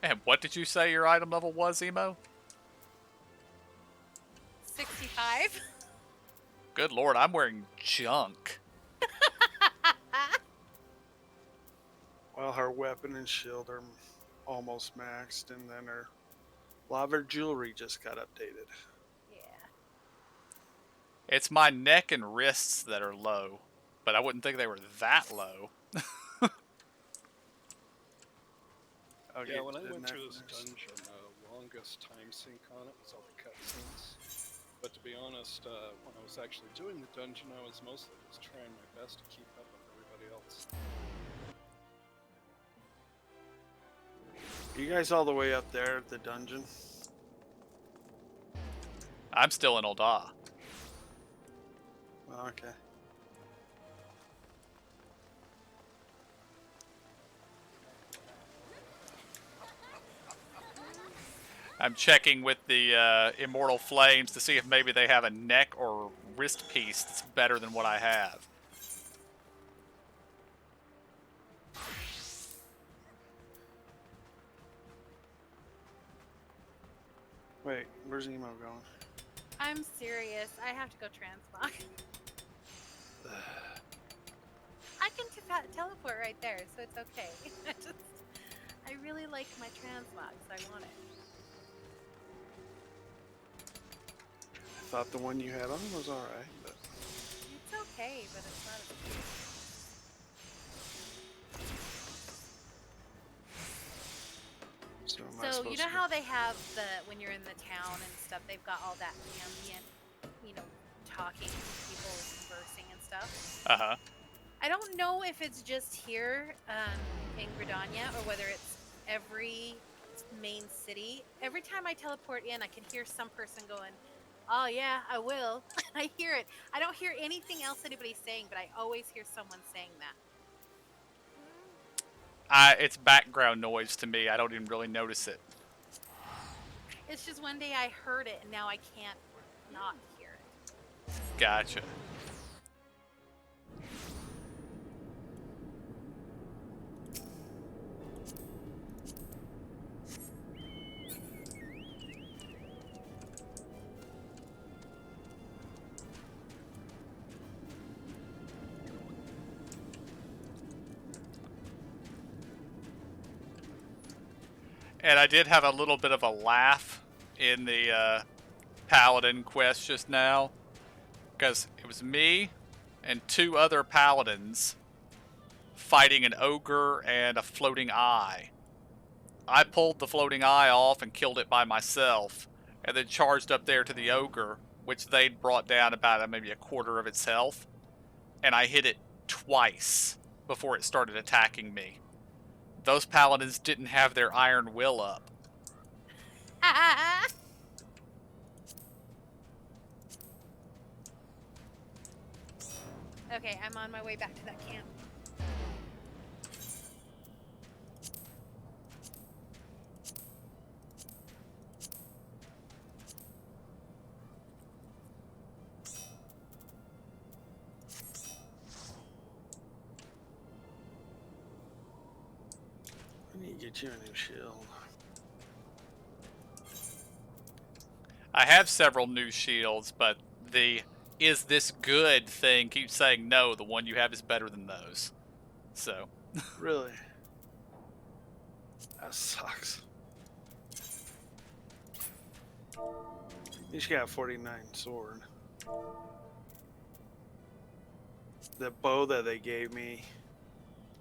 And what did you say your item level was, Emo? 65. Good lord, I'm wearing junk. Well, her weapon and shield are almost maxed, and then a lot of her jewelry just got updated. Yeah. It's my neck and wrists that are low, but I wouldn't think they were that low. Yeah, when I went the through this nightmares. dungeon, the longest time sink on it was all the cutscenes. But to be honest, when I was actually doing the dungeon, I was mostly just trying my best to keep up with everybody else. You guys all the way up there at the dungeon? I'm still in Ul'dah. Oh, okay. I'm checking with the Immortal Flames to see if maybe they have a neck or wrist piece that's better than what I have. Wait, where's Emo going? I'm serious. I have to go transmog. I can teleport right there, so it's okay. I really like my transmog, so I want it. I thought the one you had on was alright, but It's okay, but it's not as good. so am I So supposed you know to how they have when you're in the town and stuff, they've got all that ambient, talking, people conversing and stuff. Uh-huh. I don't know if it's just here in Gridania or whether it's every main city. Every time I teleport in, I can hear some person going, "Oh yeah, I will." I hear it. I don't hear anything else anybody's saying, but I always hear someone saying that. It's background noise to me. I don't even really notice it. It's just one day I heard it and now I can't not hear it. Gotcha. And I did have a little bit of a laugh in the Paladin quest just now, because it was me and 2 other Paladins fighting an ogre and a floating eye. I pulled the floating eye off and killed it by myself, and then charged up there to the ogre, which they'd brought down about maybe a quarter of its health, and I hit it twice before it started attacking me. Those Paladins didn't have their iron will up. Okay, I'm on my way back to that camp. I need to get you a new shield. I have several new shields, but the "is this good" thing keeps saying no, the one you have is better than those. So, Really? That sucks. You just got a 49 sword. The bow that they gave me,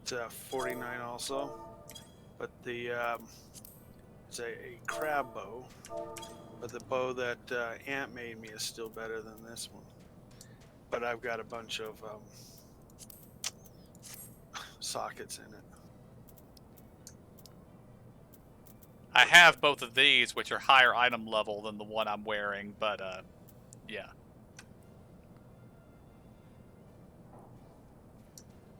it's a 49 also, but the it's a crab bow. But the bow that Ant made me is still better than this one. But I've got a bunch of sockets in it. I have both of these, which are higher item level than the one I'm wearing, but, yeah.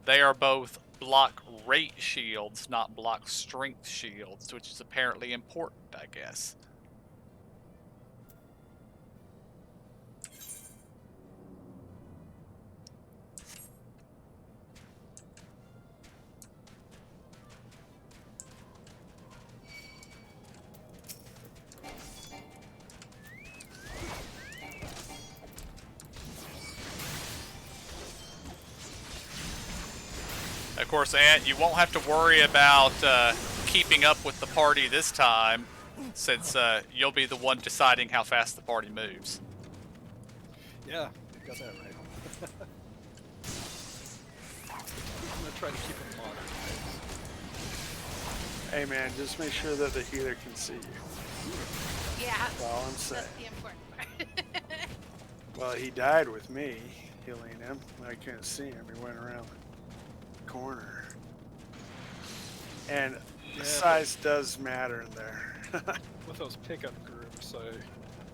They are both block rate shields, not block strength shields, which is apparently important, I guess. Of course, Ant, you won't have to worry about keeping up with the party this time, since you'll be the one deciding how fast the party moves. Yeah, you got that right. I'm gonna try to keep it modern. Hey man, just make sure that the healer can see you. Yeah, That's all I'm saying. that's the important part. Well, he died with me healing him. I couldn't see him. He went around the corner. And Yeah, size does matter in there. with those pickup groups, I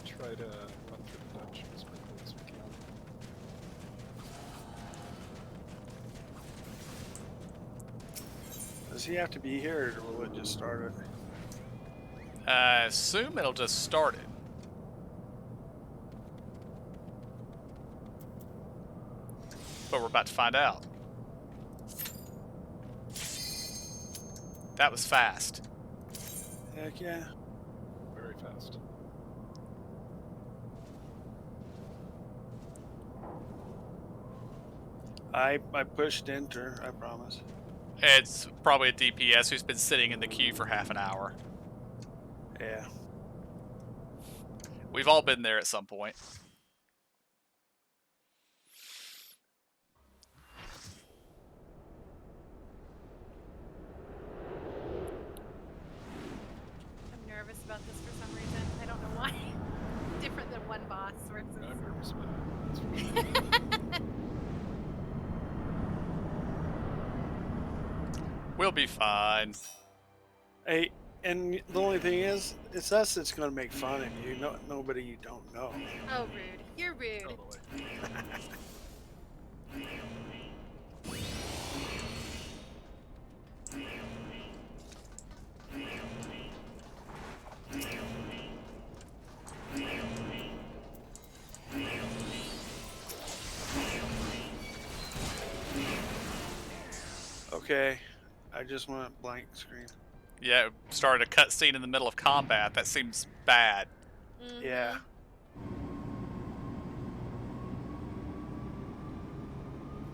try to run through the dungeon as quickly as we can. Does he have to be here, or will it just start it? I assume it'll just start it. But we're about to find out. That was fast. Heck yeah. Very fast. I pushed enter, I promise. It's probably a DPS who's been sitting in the queue for half an hour. Yeah. We've all been there at some point. I'm nervous about this for some reason. I don't know why. Different than one boss versus. I'm nervous about it, that's for sure. We'll be fine. Hey, and the only thing is, it's us that's going to make fun of you, nobody you don't know. Oh, rude. You're rude. Totally. Okay, I just went blank screen. Yeah, started a cutscene in the middle of combat. That seems bad. Mhm. Yeah.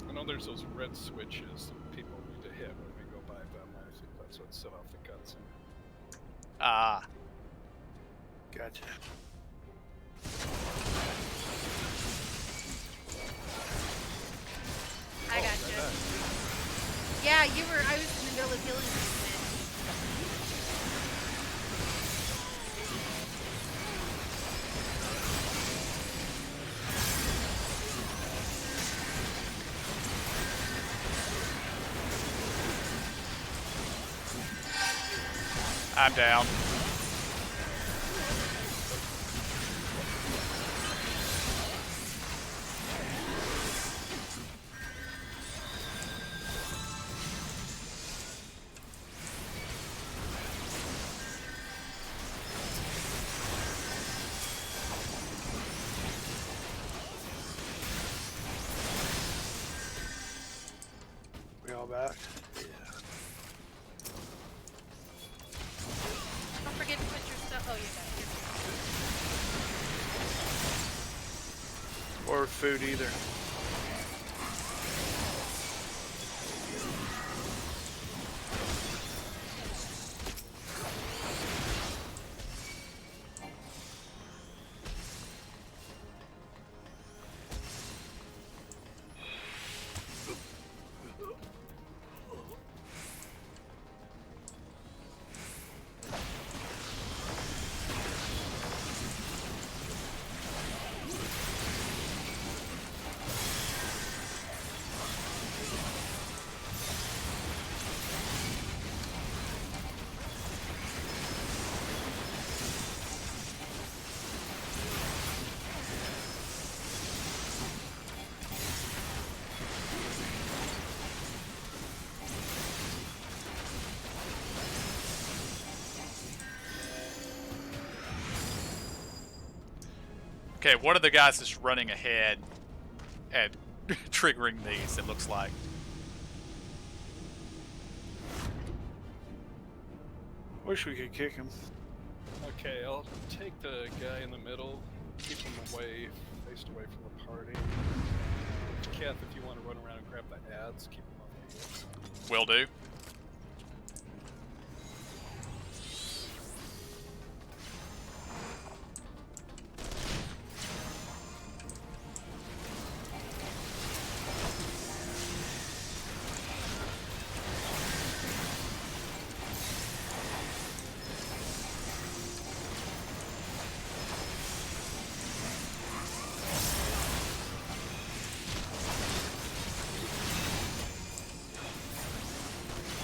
I know there's those red switches that people need to hit when we go by them. I think that's what set off the cutscene. Ah. Gotcha. I got you. Yeah, you were. I was in the middle of healing treatment. I'm down. We all back? Don't forget to put your stuff. Oh, you got it. Or food either. Okay, one of the guys is running ahead and triggering these, it looks like. Wish we could kick him. Okay, I'll take the guy in the middle, keep him away, faced away from the party. Kath, if you want to run around and grab the ads, keep them off the heels. Will do.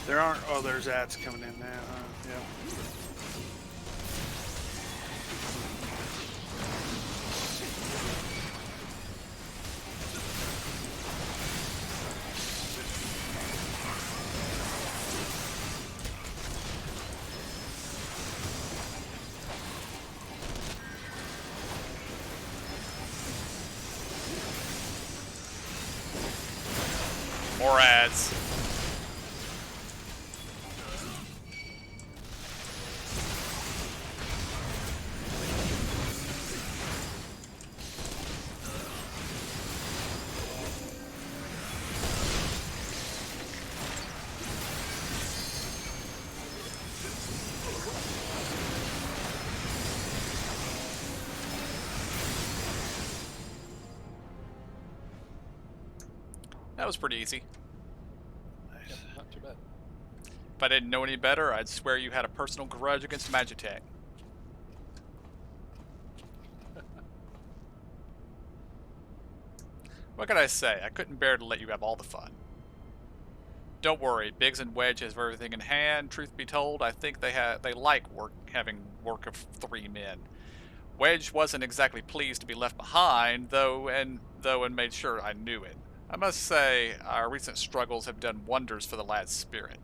There aren't. Oh, there's ads coming in now. Yeah. More ads. That was pretty easy. Yeah, not too bad. If I didn't know any better, I'd swear you had a personal grudge against Magitech. What could I say? I couldn't bear to let you have all the fun. Don't worry, Biggs and Wedge has everything in hand. Truth be told, I think they like having work of 3 men. Wedge wasn't exactly pleased to be left behind, though, and made sure I knew it. I must say, our recent struggles have done wonders for the lad's spirit.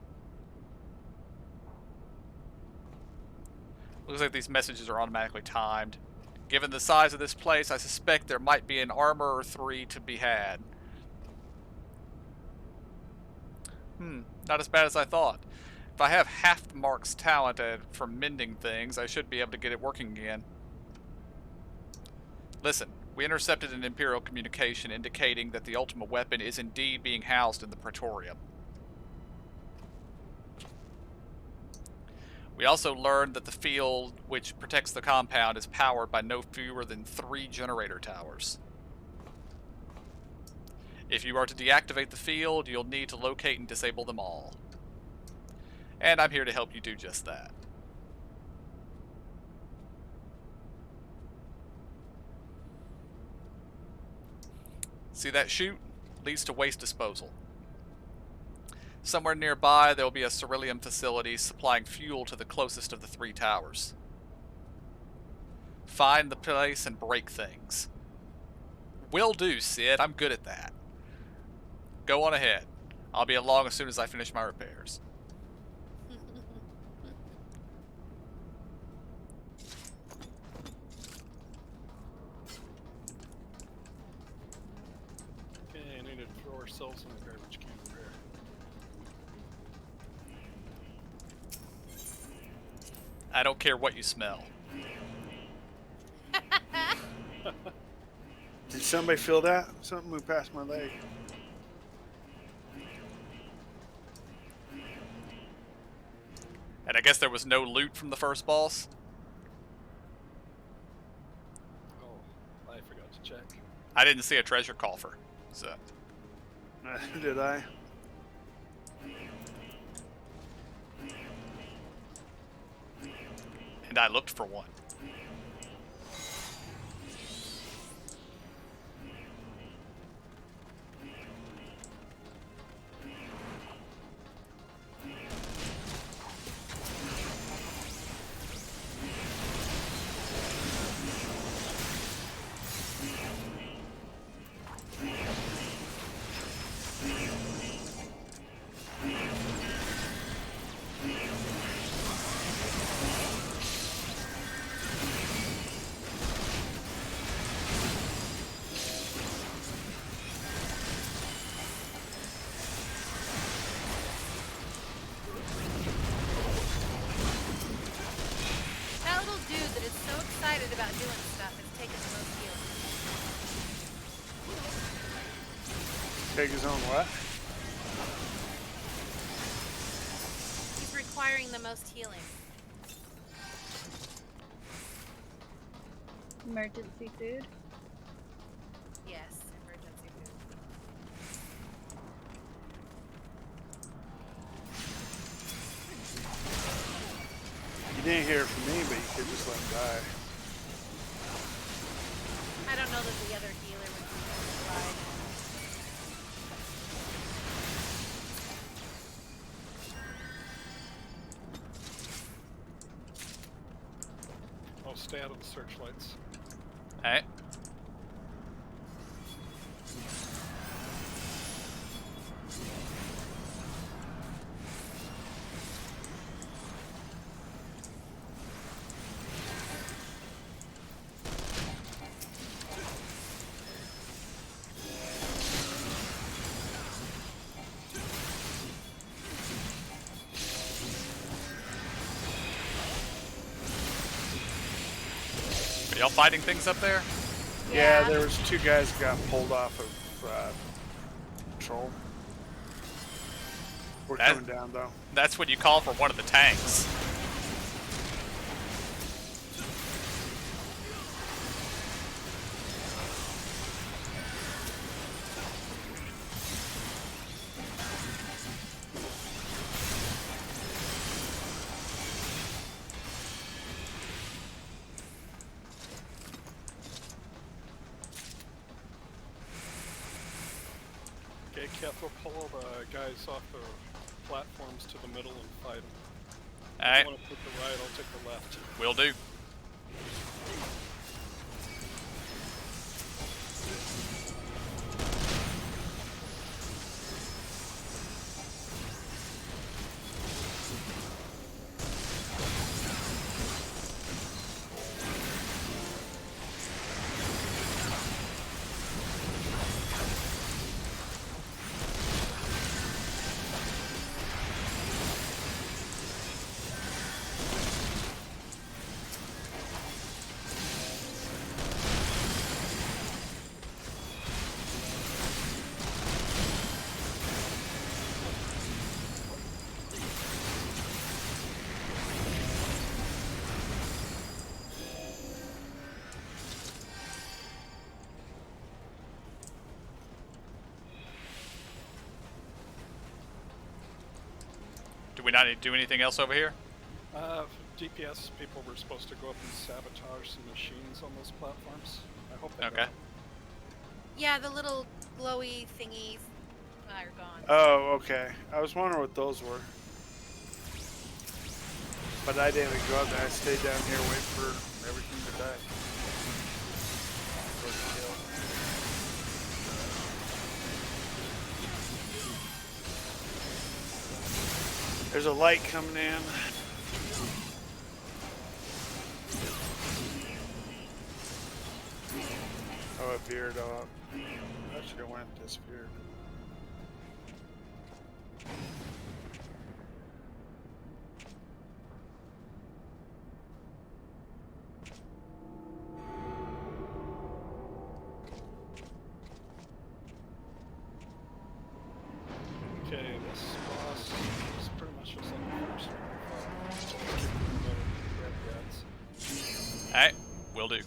Looks like these messages are automatically timed. Given the size of this place, I suspect there might be an armor or 3 to be had. Not as bad as I thought. If I have half Mark's talent for mending things, I should be able to get it working again. Listen, we intercepted an Imperial communication indicating that the ultimate weapon is indeed being housed in the Praetorium. We also learned that the field which protects the compound is powered by no fewer than 3 generator towers. If you are to deactivate the field, you'll need to locate and disable them all. And I'm here to help you do just that. See that chute? Leads to waste disposal. Somewhere nearby, there will be a Cerulean facility supplying fuel to the closest of the 3 towers. Find the place and break things. Will do, Sid. I'm good at that. Go on ahead. I'll be along as soon as I finish my repairs. Okay, I need to throw ourselves in the garbage can over here. I don't care what you smell. Did somebody feel that? Something moved past my leg. And I guess there was no loot from the first boss? Oh, I forgot to check. I didn't see a treasure coffer, so... Did I? And I looked for one. That little dude that is so excited about doing stuff is taking the most healing. Take his own what? He's requiring the most healing. Emergency food. Yes, emergency food. You didn't hear it from me, but you could just let him die. I don't know that the other healer would be alive. stay out of the searchlights. Alright. Are y'all fighting things up there? Yeah, there was 2 guys got pulled off of patrol. We're That- coming down though. That's what you call for one of the tanks. Okay, Keth will pull all the guys off the platforms to the middle and fight them. If Alright, you want to take the right, I'll take the left. will do. Do we not need to do anything else over here? DPS people were supposed to go up and sabotage some machines on those platforms. I hope they Okay. don't. Yeah, the little glowy thingies are gone. Oh, okay. I was wondering what those were. But I didn't go up there. I stayed down here waiting for everything to die. For the kill. There's a light coming in. Oh, it veered off. I should have went and disappeared. Okay, this boss is pretty much just like the first one. Just keep it in the middle, grab the ads. Alright, will do.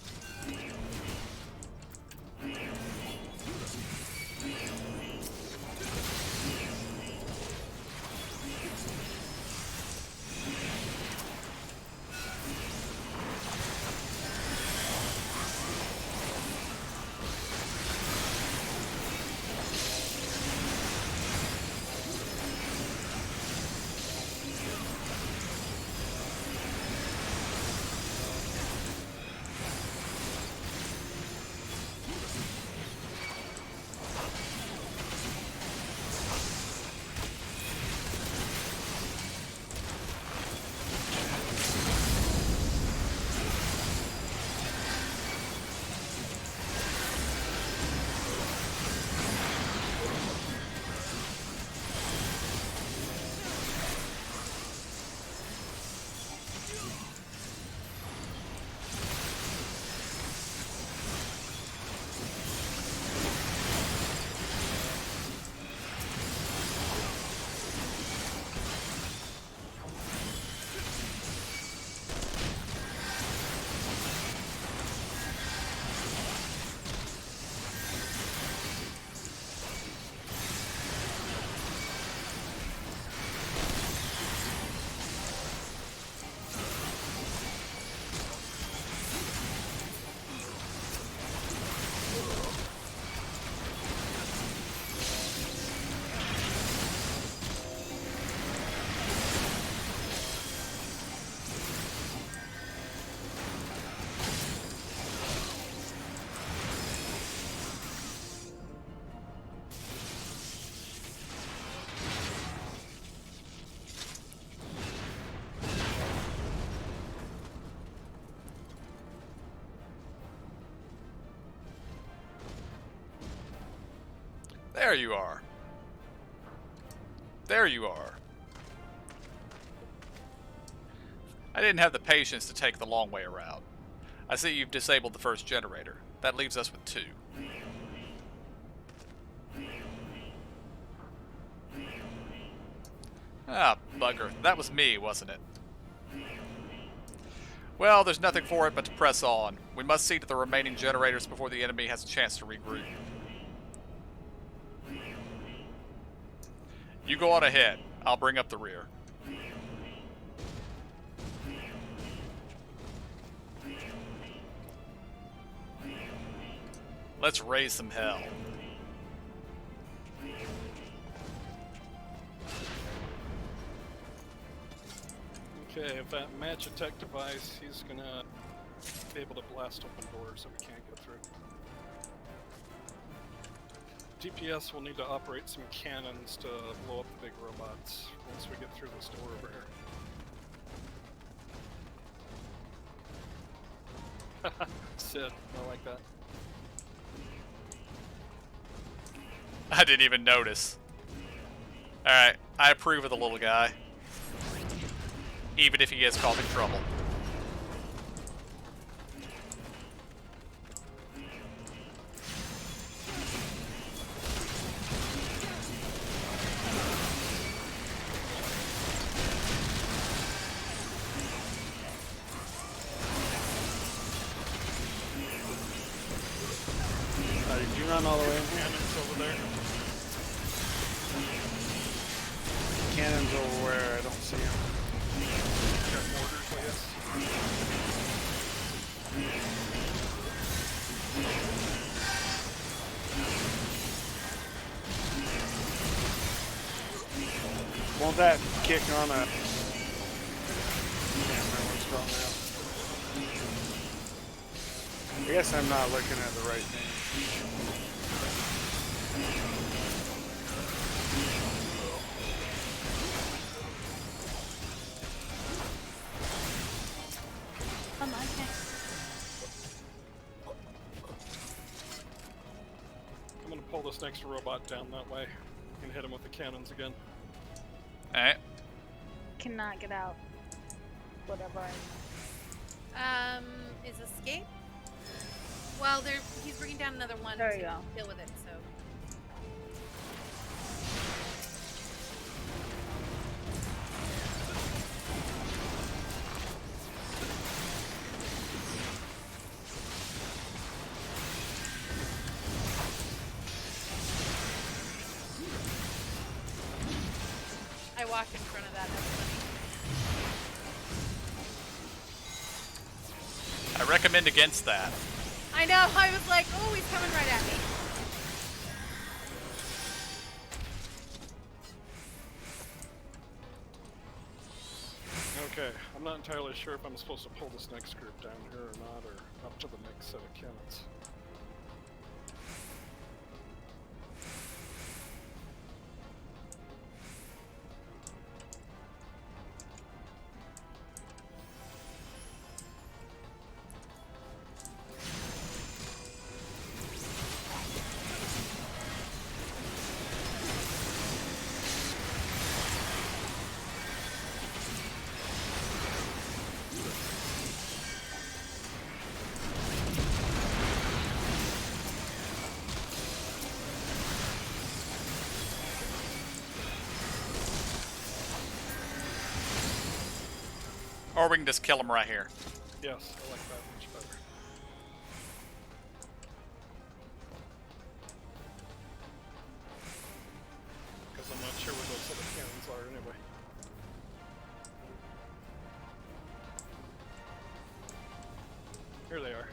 There you are. There you are. I didn't have the patience to take the long way around. I see you've disabled the first generator. That leaves us with 2. Ah, bugger. That was me, wasn't it? Well, there's nothing for it but to press on. We must see to the remaining generators before the enemy has a chance to regroup. You go on ahead. I'll bring up the rear. Let's raise some hell. Okay, if that Magitech device, he's gonna be able to blast open doors that we can't get through. DPS will need to operate some cannons to blow up the big robots once we get through this door over here. Sid, I like that. I didn't even notice. Alright, I approve of the little guy. Even if he is causing trouble. Did you run all the way in? Cannons over there. Cannons over where? I don't see them. Got mortars, I guess. Won't that kick on a... Can't remember what it's called now. I guess I'm not looking at the right thing. Come on, okay. I'm gonna pull this next robot down that way and hit him with the cannons again. Alright. Cannot get out. Whatever. Is escape? Well, he's bringing down another one There to you go. deal with it, so. I walked in front of that. That's funny. I recommend against that. I know. I was like, oh, he's coming right at me. Okay, I'm not entirely sure if I'm supposed to pull this next group down here or not, or up to the next set of cannons. Or we can just kill him right here. Yes, I like that much better. Because I'm not sure where those other cannons are anyway. Here they are.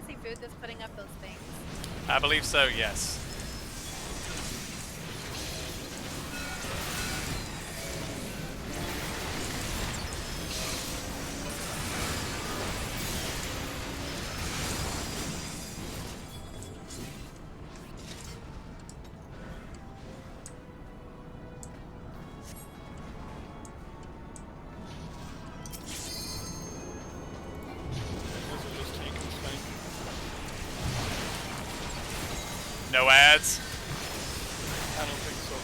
Fancy Food that's putting up those things? I believe so, yes. Those are just tank and spank. No ads. I don't think so.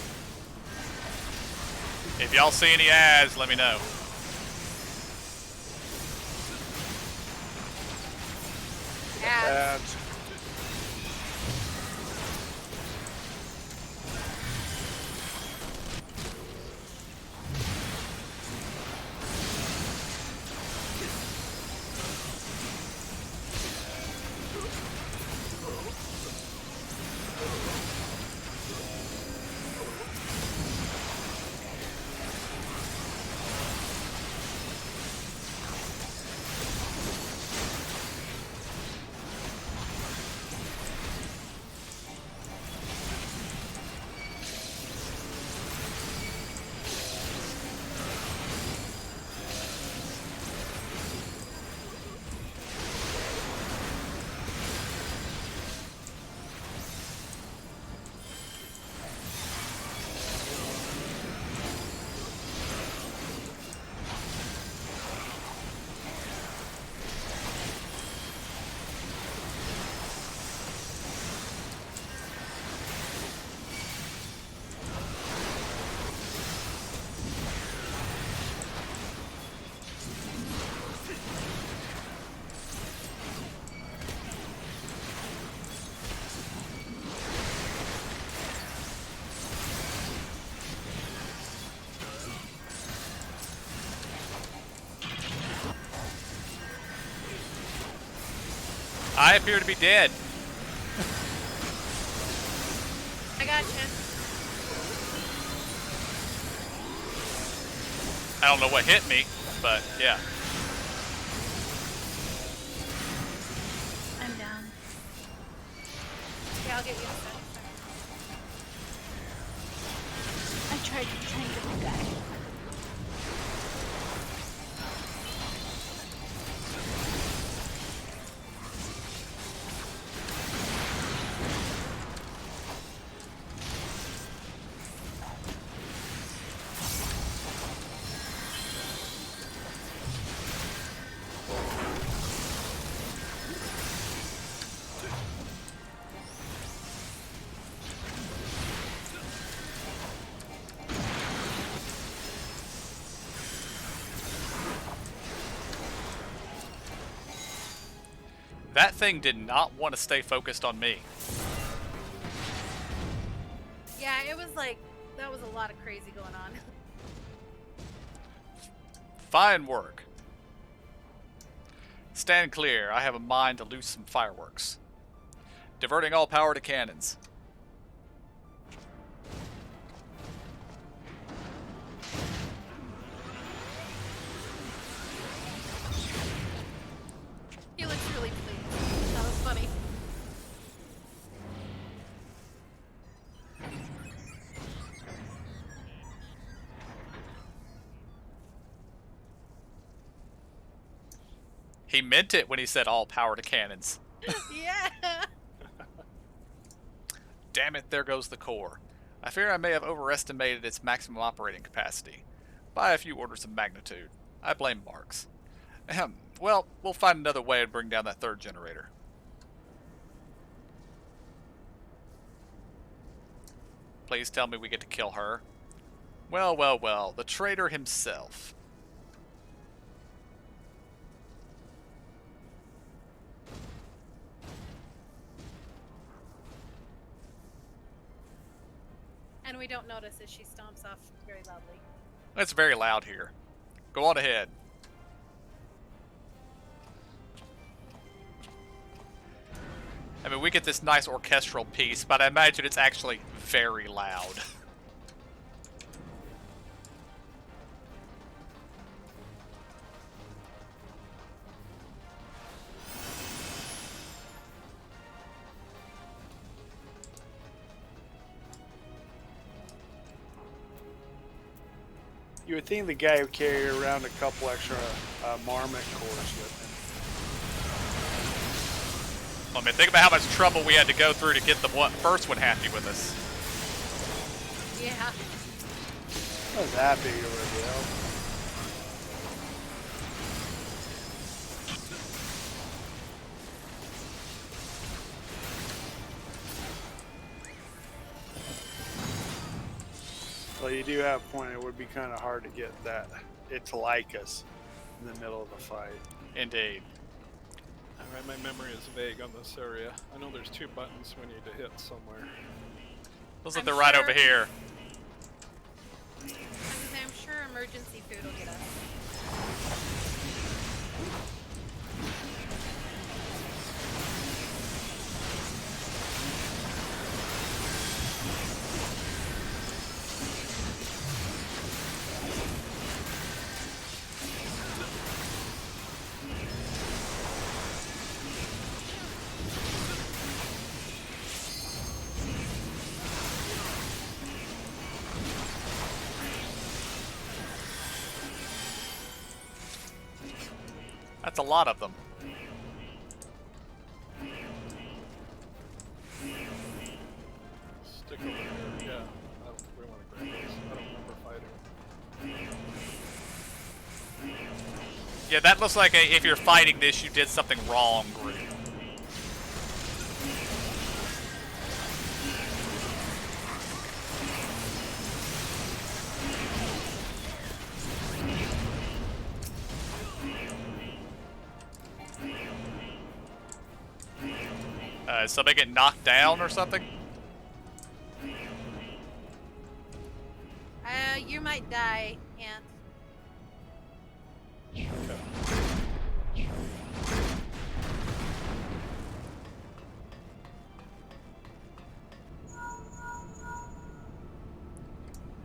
If y'all see any ads, let me know. Ads. Ads. I appear to be dead. I gotcha. I don't know what hit me, but yeah. I'm down. Yeah, I'll get you in a sec. I tried to tank the guy. That thing did not want to stay focused on me. Yeah, it was like, that was a lot of crazy going on. Fine work. Stand clear. I have a mind to loose some fireworks. Diverting all power to cannons. He looks really pleased. That was funny. He meant it when he said all power to cannons. Yeah. Damn it, there goes the core. I fear I may have overestimated its maximum operating capacity by a few orders of magnitude. I blame Marks. Ahem. Well, we'll find another way to bring down that third generator. Please tell me we get to kill her. Well, well, well, the traitor himself. And we don't notice as she stomps off very loudly. It's very loud here. Go on ahead. I mean, we get this nice orchestral piece, but I imagine it's actually very loud. You would think the guy would carry around a couple extra marmot cores with him. I mean, think about how much trouble we had to go through to get the first one happy with us. Yeah. Not that big of a deal. Well, you do have a point. It would be kind of hard to get it to like us in the middle of the fight. Indeed. Alright, my memory is vague on this area. I know there's 2 buttons we need to hit somewhere. Looks like I'm they're right sure- over here. I'm sure emergency food will get us. That's a lot of them. Stick over here. Yeah. I don't think we want to grab this. I don't remember fighting. Yeah, that looks like if you're fighting this, you did something wrong, group. Did somebody get knocked down or something? You might die, Ant.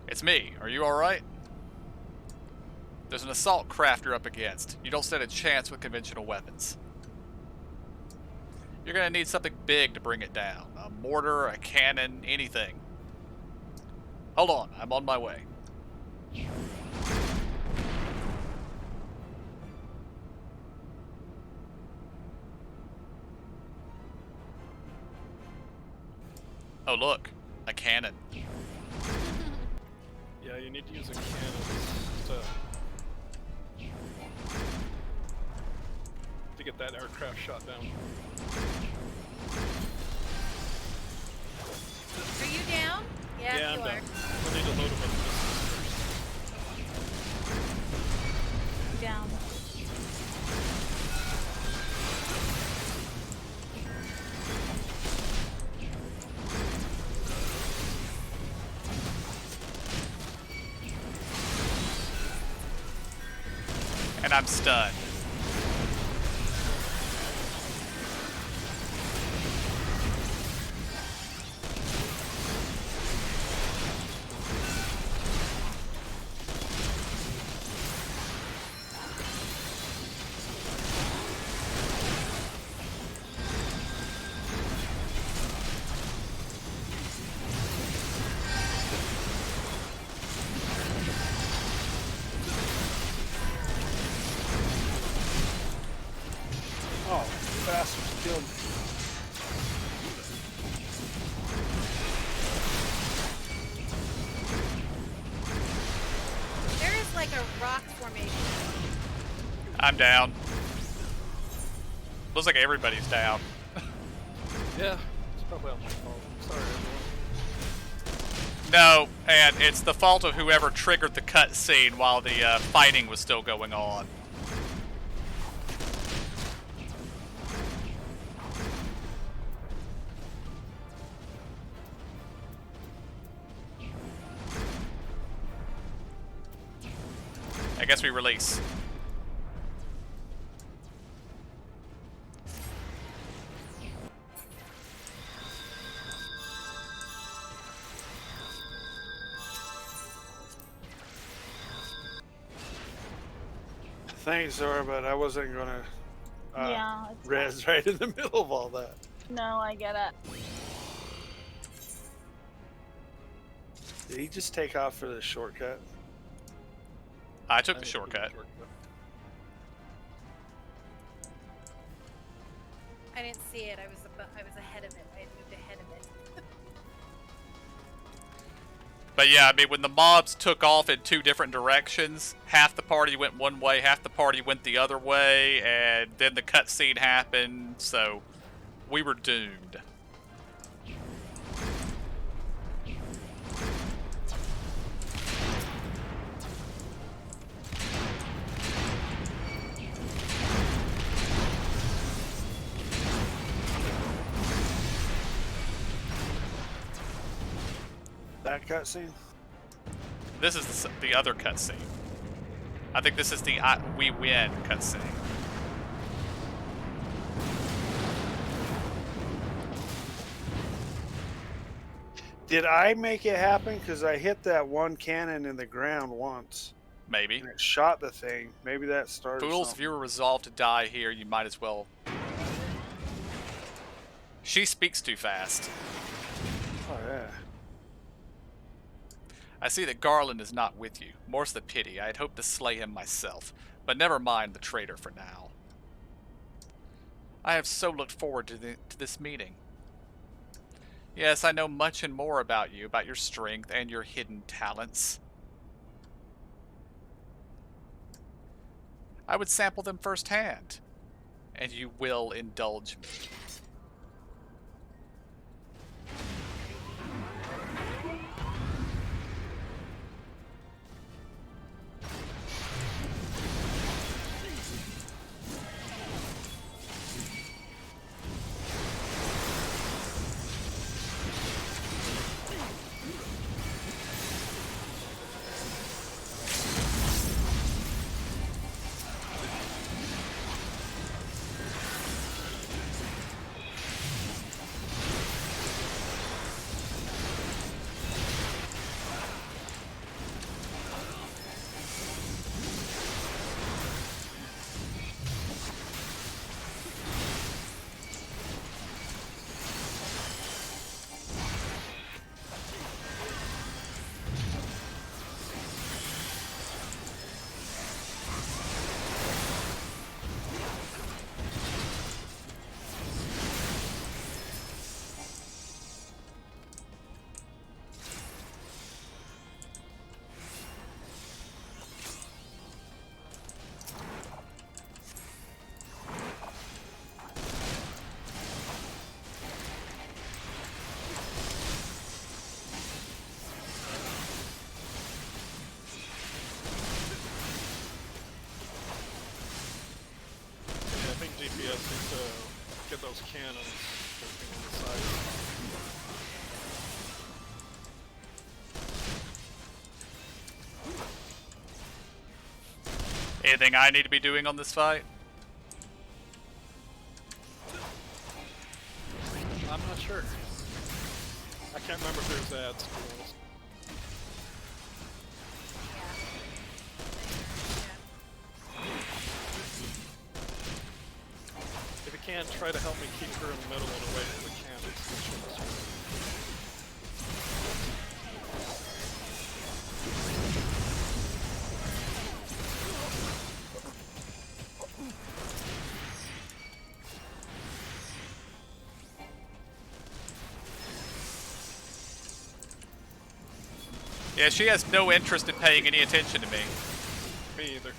It's me. Are you alright? There's an assault craft you're up against. You don't stand a chance with conventional weapons. You're gonna need something big to bring it down. A mortar, a cannon, anything. Hold on, I'm on my way. Oh look, a cannon. Yeah, you need to use a cannon to get that aircraft shot down. Are you down? Yeah, Yeah, I'm you done. are. We need to load them with missiles Down. And I'm stunned. Oh, you bastards killed me. There is like a rock formation. I'm down. Looks like everybody's down. Yeah, it's probably all my fault. Sorry, everyone. No, and it's the fault of whoever triggered the cutscene while the fighting was still going on. I guess we release. Thanks, Zora, but I wasn't gonna Yeah, it's res right in the middle of all that. no, I get it. Did he just take off for the shortcut? I took I the took shortcut. I didn't see it. I was ahead of it. I had moved ahead of it. But yeah, I mean, when the mobs took off in 2 different directions, half the party went one way, half the party went the other way, and then the cutscene happened, so we were doomed. That cutscene? This is the other cutscene. I think this is the we win cutscene. Did I make it happen? Because I hit that one cannon in the ground once. Maybe. And it shot the thing. Maybe that started Fools, if something. you were resolved to die here, you might as well. She speaks too fast. Oh, yeah. I see that Garland is not with you. More's the pity. I had hoped to slay him myself. But never mind the traitor for now. I have so looked forward to this meeting. Yes, I know much and more about you, about your strength and your hidden talents. I would sample them firsthand, and you will indulge me. DPS needs to get those cannons working on the side. Anything I need to be doing on this fight? I'm not sure. I can't remember if there's ads, to be honest. If you can, try to help me keep her in the middle and away from the cannons. Yeah, she has no interest in paying any attention to me. Me either.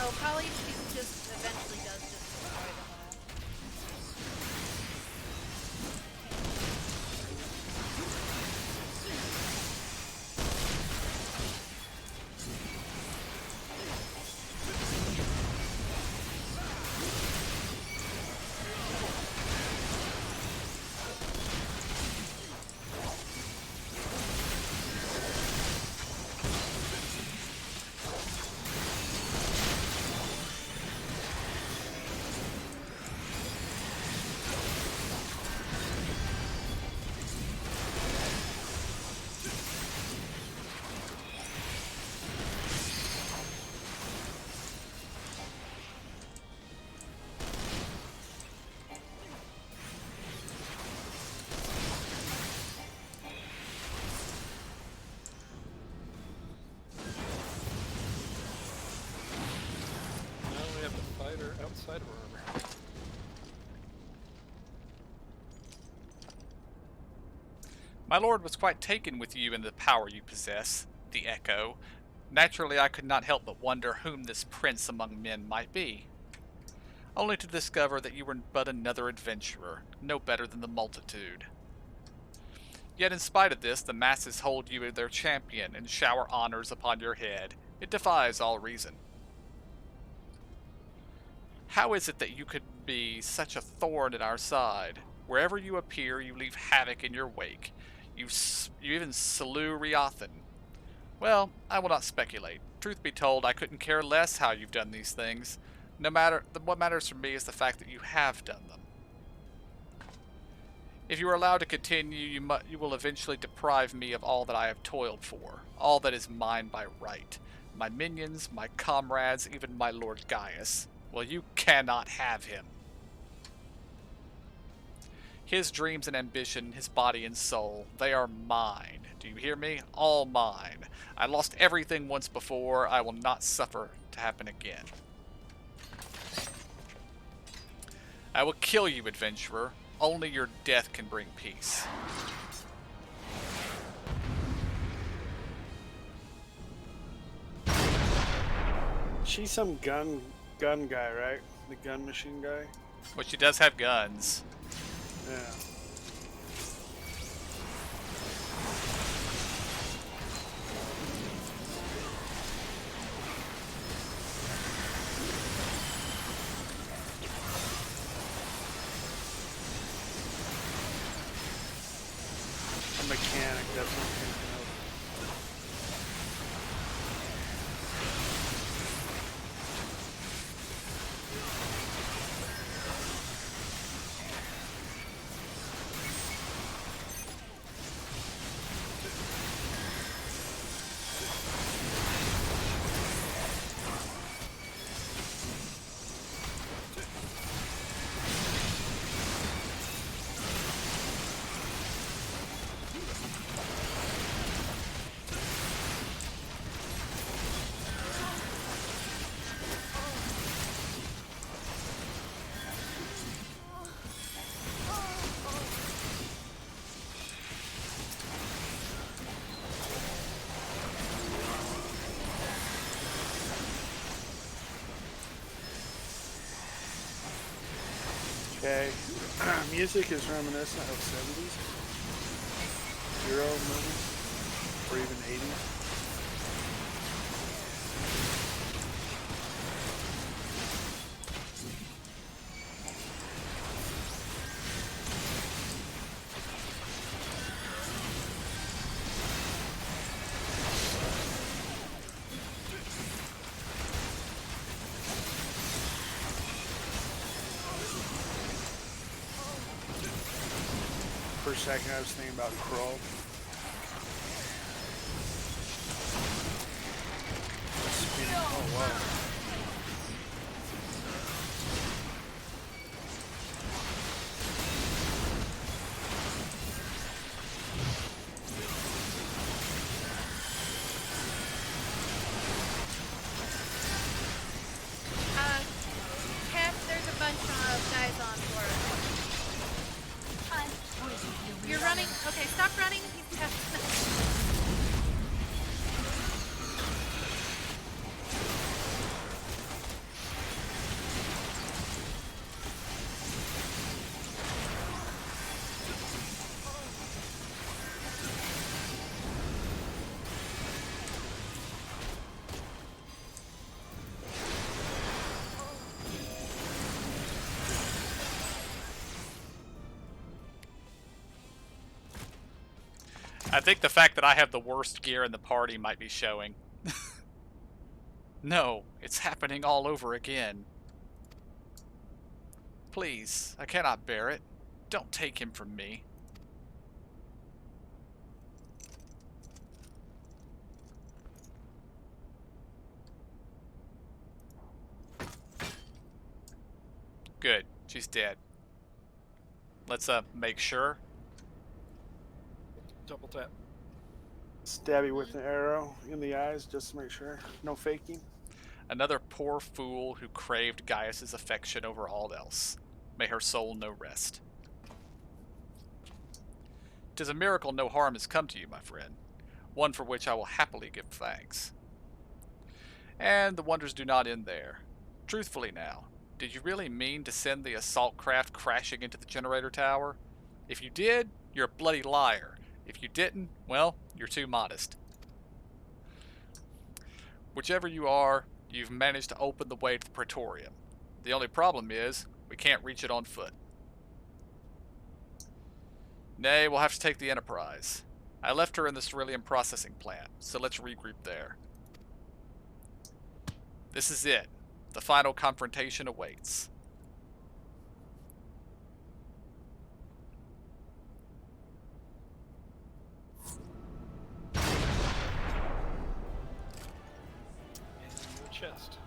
Oh, probably she just eventually does just destroy them all. outside wherever. My lord was quite taken with you and the power you possess, the Echo. Naturally, I could not help but wonder whom this prince among men might be, only to discover that you were but another adventurer, no better than the multitude. Yet in spite of this, the masses hold you as their champion and shower honors upon your head. It defies all reason. How is it that you could be such a thorn in our side? Wherever you appear, you leave havoc in your wake. You even slew Riothan. Well, I will not speculate. Truth be told, I couldn't care less how you've done these things. What matters for me is the fact that you have done them. If you are allowed to continue, you will eventually deprive me of all that I have toiled for, all that is mine by right. My minions, my comrades, even my Lord Gaius. Well, you cannot have him. His dreams and ambition, his body and soul, they are mine. Do you hear me? All mine. I lost everything once before. I will not suffer to happen again. I will kill you, adventurer. Only your death can bring peace. She's some gun guy, right? The gun machine guy. Well, she does have guns. Yeah. A mechanic, that's what I'm thinking of. Okay. Music is reminiscent of 70s, Euro movies, or even 80s. For a second, I was thinking about Crow. Spinning. Oh, wow. Kev, there's a bunch of guys on board. You're running. Okay, stop running. He's I think the fact that I have the worst gear in the party might be showing. No, it's happening all over again. Please, I cannot bear it. Don't take him from me. Good, she's dead. Let's make sure. Double tap. Stab you with an arrow in the eyes just to make sure. No faking. Another poor fool who craved Gaius's affection over all else. May her soul know rest. 'Tis a miracle no harm has come to you, my friend, one for which I will happily give thanks. And the wonders do not end there. Truthfully now, did you really mean to send the assault craft crashing into the generator tower? If you did, you're a bloody liar. If you didn't, well, you're too modest. Whichever you are, you've managed to open the way to the Praetorium. The only problem is, we can't reach it on foot. Nay, we'll have to take the Enterprise. I left her in the Cerulean processing plant, so let's regroup there. This is it. The final confrontation awaits. In the chest.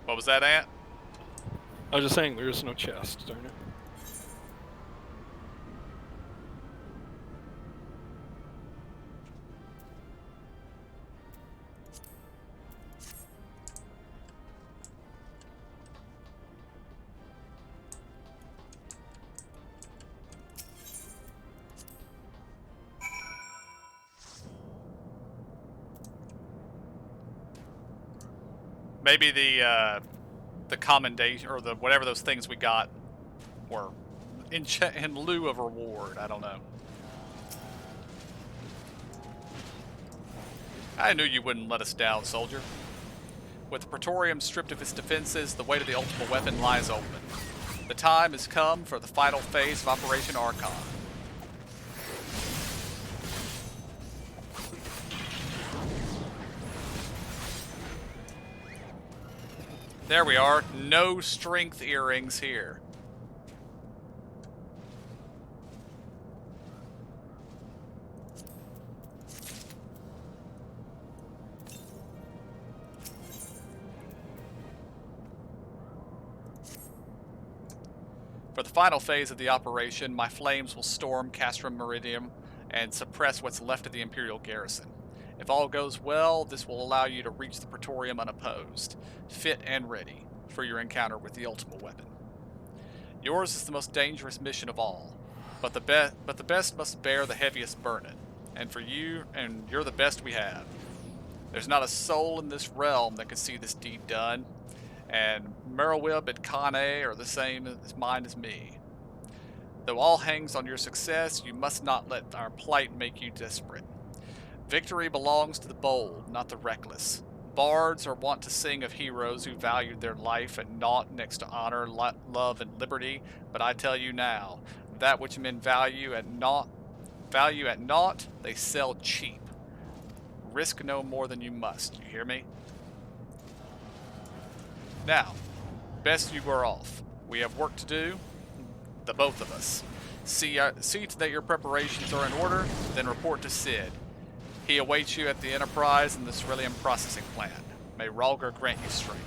What was that, Ant? I was just saying there's no chest, darn it. Maybe the commendation or the whatever those things we got were in lieu of reward. I don't know. I knew you wouldn't let us down, soldier. With the Praetorium stripped of its defenses, the way to the ultimate weapon lies open. The time has come for the final phase of Operation Archon. There we are. No strength earrings here. For the final phase of the operation, my flames will storm Castrum Meridium and suppress what's left of the Imperial garrison. If all goes well, this will allow you to reach the Praetorium unopposed, fit and ready for your encounter with the ultimate weapon. Yours is the most dangerous mission of all, but the best must bear the heaviest burden, and you're the best we have. There's not a soul in this realm that could see this deed done, and Merowib and Kane are the same mind as me. Though all hangs on your success, you must not let our plight make you desperate. Victory belongs to the bold, not the reckless. Bards are wont to sing of heroes who valued their life at naught next to honor, love, and liberty, but I tell you now, that which men value at naught, they sell cheap. Risk no more than you must, you hear me? Now, best you were off. We have work to do, the both of us. See to that your preparations are in order, then report to Sid. He awaits you at the Enterprise in the Cerulean processing plant. May Rhalgr grant you strength.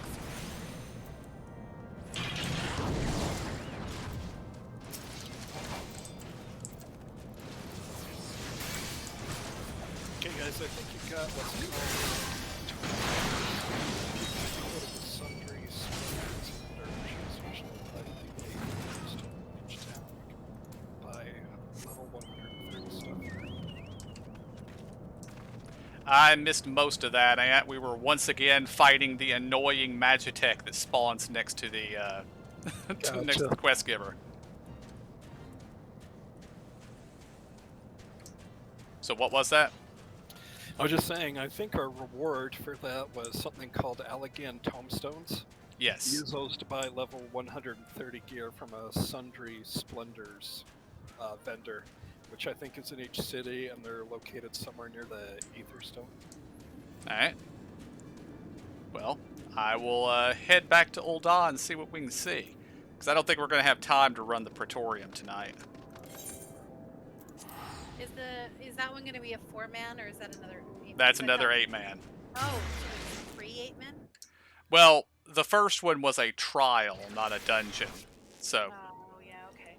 Okay, guys, I think you got what's called sundry splints and dervishes, which look like the gates to each town. You can buy level 130 stuff there. I missed most of that, Ant. We were once again fighting the annoying Magitech that spawns next to the next to the quest giver. So what was that? I was just saying, I think our reward for that was something called Allegan Tombstones. Yes. Use those to buy level 130 gear from a Sundry Splendors vendor, which I think is in each city, and they're located somewhere near the Etherstone. Alright. Well, I will head back to Ul'dah and see what we can see. Because I don't think we're going to have time to run the Praetorium tonight. Is that one going to be a 4-man or is that another? That's another 8-man. Oh, so it's 3 8-men? Well, the first one was a trial, not a dungeon. So, Oh, yeah, okay.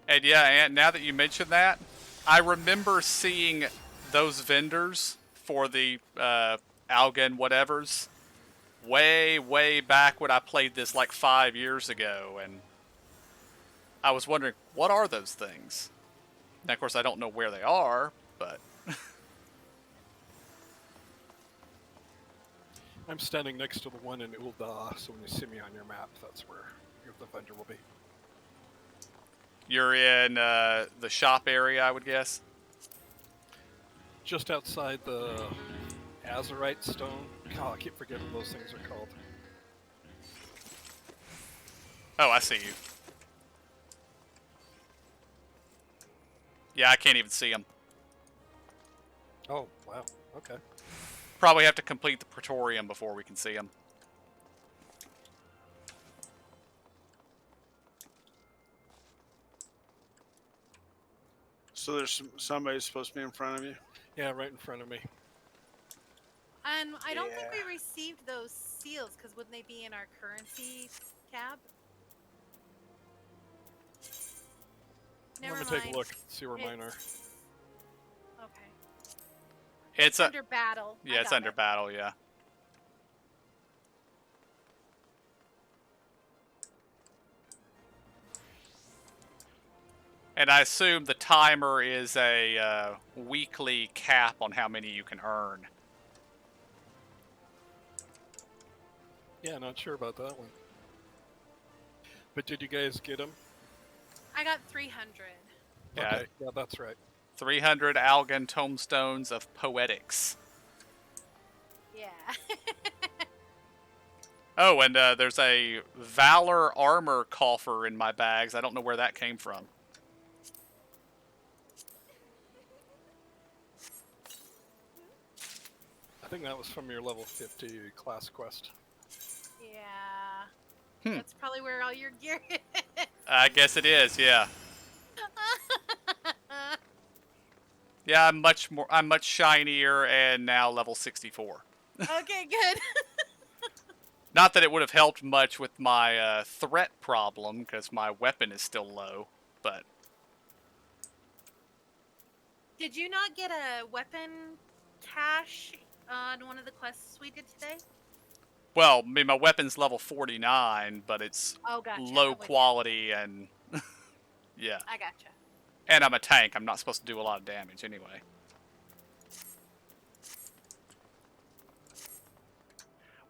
And yeah, and now that you mention that, I remember seeing those vendors for the Algan whatevers way, way back when I played this like 5 years ago, and I was wondering, what are those things? Now, of course, I don't know where they are, but I'm standing next to the one in Ul'dah, so when you see me on your map, that's where the vendor will be. you're in the shop area, I would guess. Just outside the Azurite stone. God, I keep forgetting what those things are called. Oh, I see you. Yeah, I can't even see them. Oh, wow. Okay. Probably have to complete the Praetorium before we can see them. So there's somebody supposed to be in front of you. Yeah, right in front of me. And I don't think Yeah. we received those seals, because wouldn't they be in our currency tab? Never Let me take mind. a look, see where mine are. It's- Okay. It's Under battle. I yeah, it's got under it. battle, yeah. And I assume the timer is a weekly cap on how many you can earn. Yeah, not sure about that one. But did you guys get them? I got 300. Yeah. Okay, yeah, that's right. 300 Algan tomestones of poetics. Yeah. Oh, and there's a Valor armor coffer in my bags. I don't know where that came from. I think that was from your level 50 class quest. Yeah. Hmm. That's probably where all your gear is. I guess it is, yeah. Yeah, I'm much shinier and now level 64. Okay, good. Not that it would have helped much with my threat problem, because my weapon is still low, but... Did you not get a weapon cache on one of the quests we did today? Well, I mean, my weapon's level 49, but it's Oh, gotcha. low I'm with quality and... yeah. you. I gotcha. And I'm a tank. I'm not supposed to do a lot of damage anyway.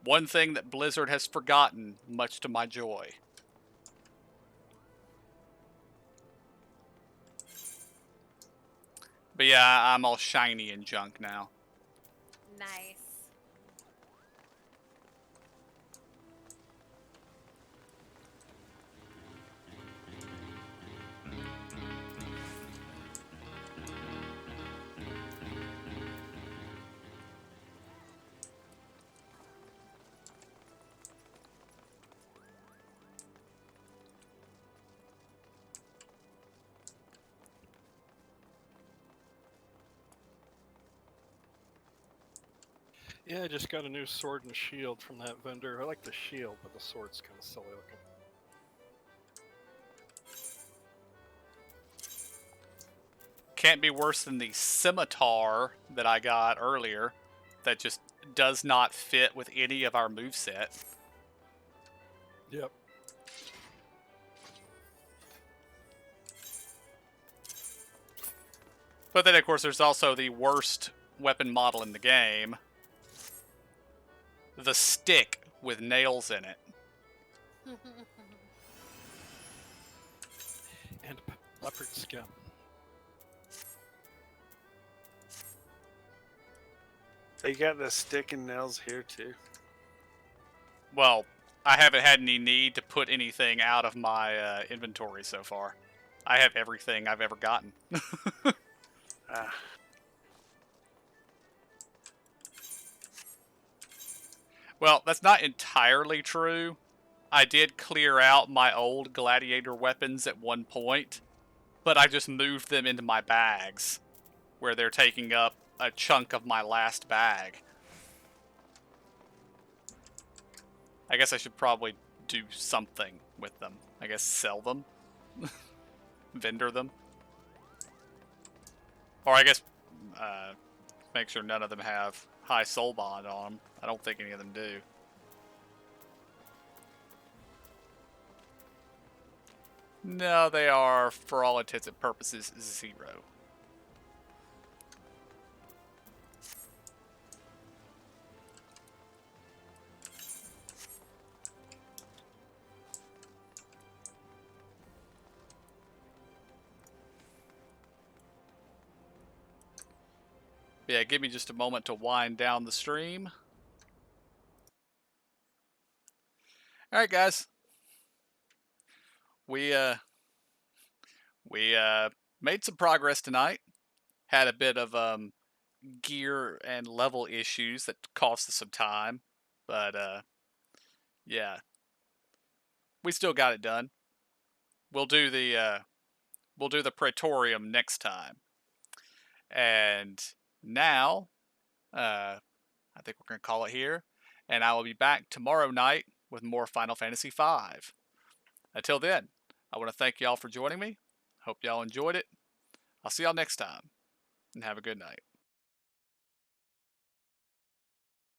One thing that Blizzard has forgotten, much to my joy. But yeah, I'm all shiny and junk now. Nice. Yeah, I just got a new sword and shield from that vendor. I like the shield, but the sword's kind of silly looking. Can't be worse than the scimitar that I got earlier that just does not fit with any of our moveset. Yep. But then, of course, there's also the worst weapon model in the game. The stick with nails in it. And leopard skin. They got the stick and nails here too. Well, I haven't had any need to put anything out of my inventory so far. I have everything I've ever gotten. Ah. Well, that's not entirely true. I did clear out my old gladiator weapons at one point, but I just moved them into my bags, where they're taking up a chunk of my last bag. I guess I should probably do something with them. I guess sell them. vendor them. Or I guess make sure none of them have high soul bond on them. I don't think any of them do. No, they are, for all intents and purposes, 0. Yeah, give me just a moment to wind down the stream. Alright, guys. We made some progress tonight. Had a bit of gear and level issues that cost us some time, but yeah, we still got it done. We'll do the Praetorium next time. And now, I think we're gonna call it here, and I will be back tomorrow night with more Final Fantasy V. Until then, I want to thank y'all for joining me. Hope y'all enjoyed it. I'll see y'all next time, and have a good night.